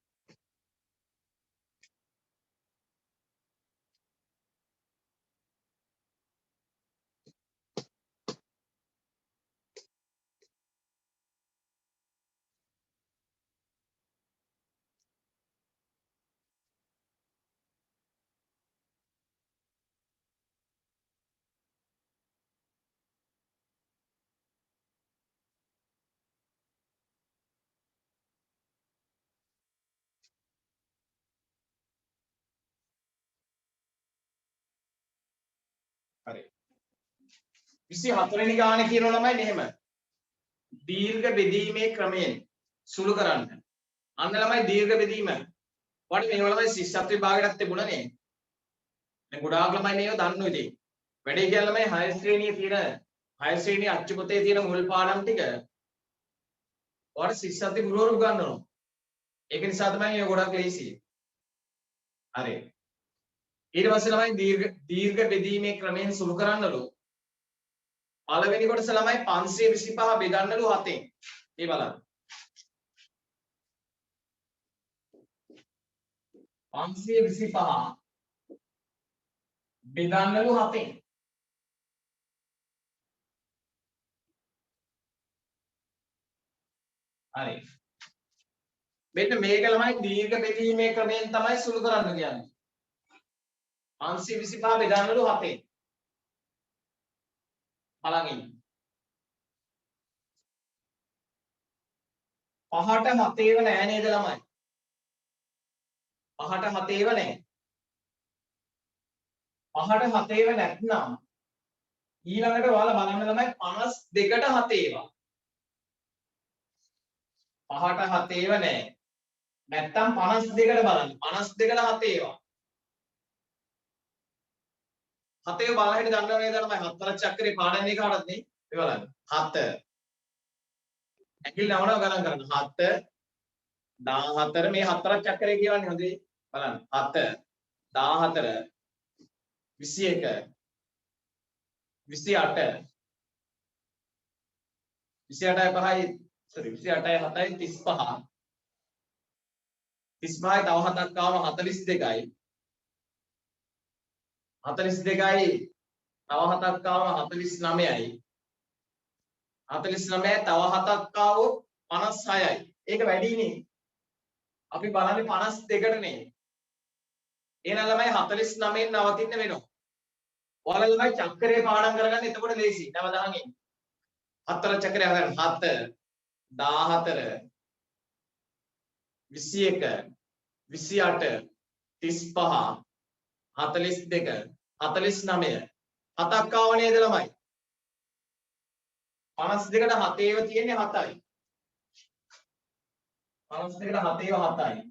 හරි. 24 වෙනි ගානේ කියනවා ළමයි මෙහෙම. දීර්ඝ බෙදීමේ ක්‍රමයෙන් සුළු කරන්න. අන්න ළමයි දීර්ඝ බෙදීම. වඩ මේව ළමයි ශිෂ්‍යත්ව විභාගයටත් තිබුණනේ. දැන් ගොඩාක් ළමයි මේව දන්නෝ ඉතින්. වැඩේ කියලා ළමයි 6 ශ්‍රේණියේ තියෙන 6 ශ්‍රේණියේ අච්චු පොතේ තියෙන මුල් පාඩම් ටික ඔයාලා ශිෂ්‍යත්ව ගුරුවරු උගන්වනවා. ඒක නිසා තමයි මේ ගොඩක් ලේසි. හරි. ඊට පස්සේ ළමයි දීර්ඝ බෙදීමේ ක්‍රමයෙන් සුළු කරන්නලු. පළවෙනි කොටස ළමයි 525 බෙදන්නලු 7ෙන්. මේ බලන්න. 525 බෙදන්නලු 7ෙන්. හරි. මෙන්න මේක ළමයි දීර්ඝ බෙදීමේ ක්‍රමයෙන් තමයි සුළු කරන්න කියන්නේ. 525 බෙදන්නලු 7ෙන්. බලන් ඉන්න. 5ට 7ේව නෑ නේද ළමයි? 5ට 7ේව නෑ. 5ට 7ේව නැත්නම් ඊළඟට ඔයාලා බලන්න ළමයි 52ට 7 ඒවා. 5ට 7 ඒවා නෑ. නැත්තම් 52කට බලන්න. 52ට 7 ඒවා. 7 ඒවා බලන්න හිට දන්නව නේද ළමයි? හතර චක්‍රේ පාඩම් එක කාටද නේ? ඒ බලන්න. 7. ඇකිලි නවනව ගණන් කරන්න. 7 14 මේ හතර චක්‍රේ කියවන්නේ හොඳේ. බලන්න. 7 14 21 28 28යි 5යි sorry 28යි 7යි 35 35යි තව 7ක් ආවම 42යි 42යි තව 7ක් ආවම 49යි 49යි තව 7ක් ආවොත් 56යි. ඒක වැඩිනේ. අපි බලන්නේ 52ට නේ. එහෙනම් ළමයි 49න් නවතින්න වෙනවා. ඔයාලා ළමයි චක්‍රේ පාඩම් කරගන්න එතකොට ලේසි. නැව දහන් ඉන්න. හතර චක්‍රය හදන්න. 7 14 21 28 35 42 49 7ක් ආව නේද ළමයි? 52ට 7 ඒව තියෙන්නේ 7යි. 52ට 7 ඒව 7යි.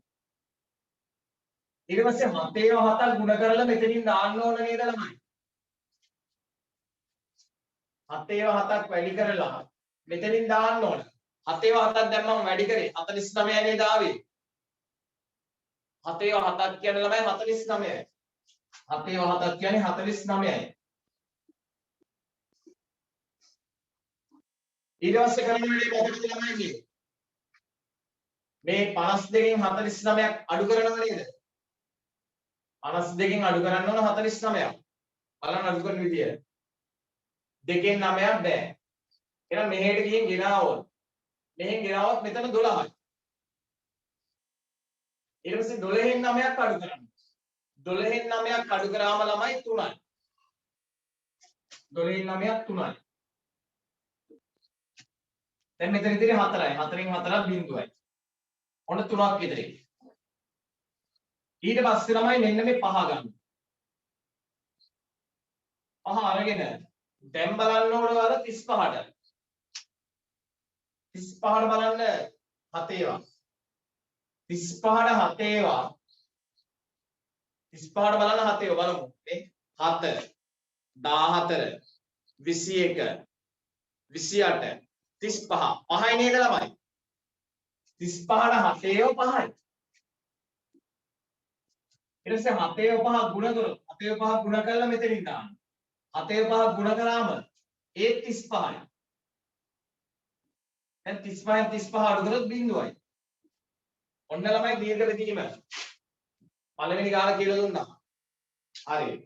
ඊට පස්සේ 7 ඒව 7ක් ගුණ කරලා මෙතනින් දාන්න ඕන නේද ළමයි? 7 ඒව 7ක් වැඩි කරලා මෙතනින් දාන්න ඕන. 7 ඒව 7ක් දැම්මම වැඩි කරේ 49 නේද ආවේ? 7 ඒව 7ක් කියන්නේ ළමයි 49යි. 7 ඒව 7ක් කියන්නේ 49යි. ඊට පස්සේ කරන වැඩේ මොකද ළමයි මේ? මේ 52න් 49ක් අඩු කරනව නේද? 52න් අඩු කරන්න ඕන 49ක්. බලන්න අඩු කරන විදිය. 2න් 9ක් බෑ. එහෙනම් මෙහෙට ගිහින් ගෙනාවොත් මෙහෙන් ගෙනාවොත් මෙතන 12යි. ඊට පස්සේ 12න් 9ක් අඩු කරන්න. 12න් 9ක් අඩු කරාම ළමයි 3යි. 12න් 9ක් 3යි. දැන් මෙතන ඉතින් 4යි. 4න් 4ක් බිඳුවයි. ඔන්න 3ක් විතරයි. ඊට පස්සේ ළමයි මෙන්න මේ 5 ගන්න. 5 අරගෙන දැන් බලන්න ඕන වල 35ට. 35ට බලන්න 7 ඒවා. 35ට 7 ඒවා. 35ට බලන්න 7 ඒවා බලමු. මේ 7 14 21 28 35 5යි නේද ළමයි? 35ට 7 ඒවා 5යි. ඊට පස්සේ 7 ඒවා 5 ගුණ කරොත් 7 ඒවා 5 ගුණ කරලා මෙතනින් දාන්න. 7 ඒවා 5 ගුණ කරාම ඒත් 35යි. දැන් 35න් 35 අඩු කරොත් බිඳුවයි. ඔන්න ළමයි දීර්ඝ බෙදීම. පළවෙනි ගාන කියලා දුන්නා. හරි.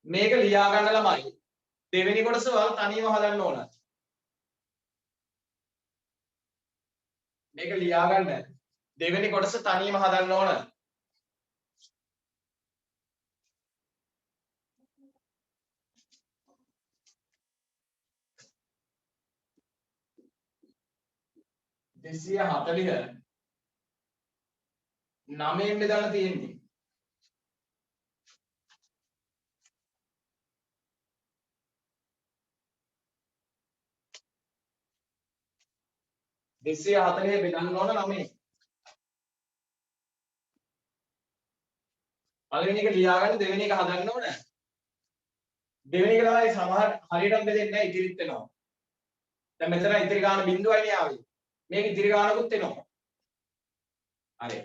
මේක ලියා ගන්න ළමයි. දෙවෙනි කොටස ඔයාලා තනියම හදන්න ඕන. මේක ලියා ගන්න. දෙවෙනි කොටස තනියම හදන්න ඕන. දෙසිය 40 9න් බෙදලා තියෙන්නේ. දෙසිය 40 බෙදන්න ඕන 9න්. පළවෙනි එක ලියා ගන්න දෙවෙනි එක හදන්න ඕන. දෙවෙනි එක තමයි සමහර හරියටම බෙදෙන්නේ නැහැ ඉතිරිත් වෙනවා. දැන් මෙතන ඉතිරි ගාන බිඳුවයි නේ ආවේ. මේක ඉතිරි ගානකුත් එනවා. හරි.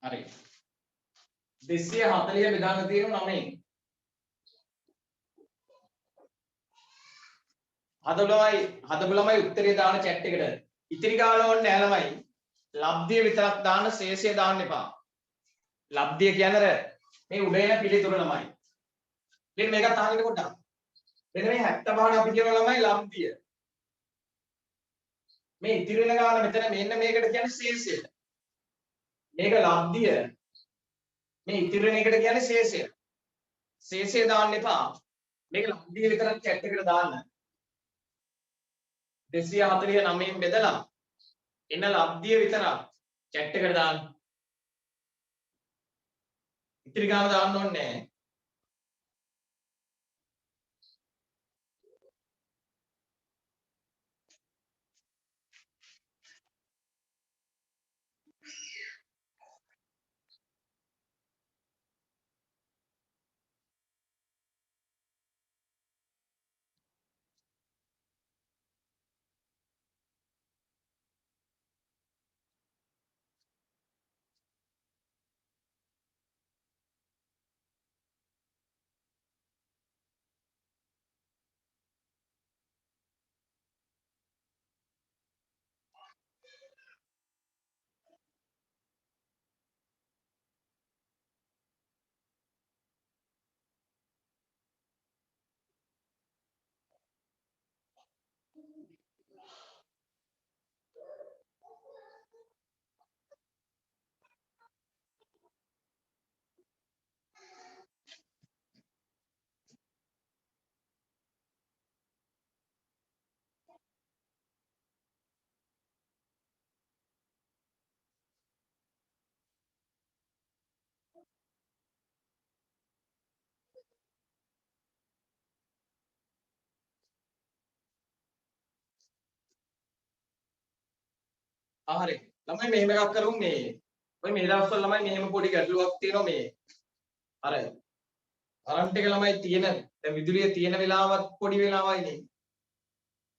හරි 240 බෙදාගෙන තියෙනවා 9න් හදබලමයි උත්තරේ දාන chat එකට ඉතිරි ගාන ඕනේ නෑ ළමයි ලබ්ධිය විතරක් දාන්න ශේෂය දාන්න එපා ලබ්ධිය කියන්නේ මේ උඩ එන පිළිතුර ළමයි ඉතින් මේකත් අහන්න පොඩ්ඩක් මෙන්න මේ 75 අපි කියන ළමයි ලබ්ධිය මේ ඉතිරි වෙන ගාන මෙතන මෙන්න මේකට කියන්නේ ශේෂය මේක ලබ්ධිය මේ ඉතිරි වෙන එකට කියන්නේ ශේෂය ශේෂය දාන්න එපා මේක ලබ්ධිය විතරක් chat එකට දාන්න 249න් බෙදලා එන ලබ්ධිය විතරක් chat එකට දාන්න ඉතිරි ගාන දාන්න ඕනේ හරි ළමයි මෙහෙම එකක් කරමු මේ ඔය මේ දවස්වල ළමයි මෙහෙම පොඩි ගැටලුවක් තියෙනවා මේ අර කරන්ට් එක ළමයි තියෙන දැන් විදුලිය තියෙන වෙලාවත් පොඩි වෙලාවයිනේ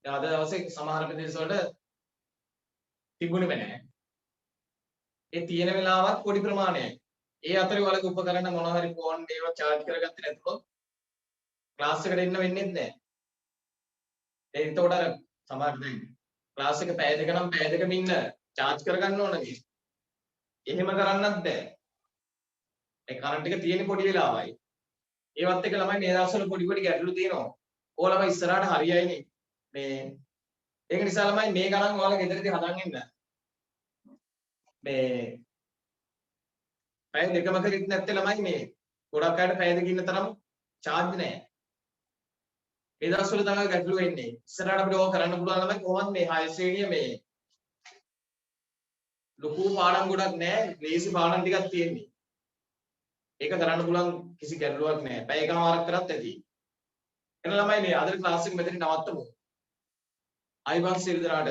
දැන් අද දවසේ සමහර ප්‍රදේශ වල තිබුණේ නැහැ ඒ තියෙන වෙලාවත් පොඩි ප්‍රමාණයයි ඒ අතරේ ඔයාලගේ උපකරණ මොනවා හරි ෆෝන් ඒවා charge කරගත්තේ නැතුව ක්ලාස් එකට එන්න වෙන්නේ නැහැ එතකොට අර සමහර දැන් ක්ලාස් එක පැය දෙක නම් පැය දෙකම ඉන්න charge කරගන්න ඕන නේ. එහෙම කරන්නත් බෑ. ඒ කරන්ට් එක තියෙන පොඩි වෙලාවයි. ඒවත් එක ළමයි මේ දවස්වල පොඩි පොඩි ගැටලු තියෙනවා. ඕවා ළමයි ඉස්සරහට හරියයිනේ. මේ ඒක නිසා ළමයි මේ ගණන් ඔයාලා ගෙදරදී හදන් ඉන්න. මේ පැය දෙකම කරිත් නැත්te ළමයි මේ ගොඩක් අයට පැය දෙක ඉන්න තරම් charge නැහැ. මේ දවස්වල තමයි ගැටලුව එන්නේ. ඉස්සරහට අපිට ඕක කරන්න පුළුවන් ළමයි කොහොමද මේ 6 ශ්‍රේණිය මේ ලොකු පාඩම් ගොඩක් නැහැ. ලේසි පාඩම් ටිකක් තියෙන්නේ. ඒක කරන්න පුළුවන් කිසි ගැටලුවක් නැහැ. පැය එකමාරක් කරත් ඇති. එන ළමයි මේ අද ක්ලාස් එක මෙතන නවත්තමු. අයිබන් සිරිදරාට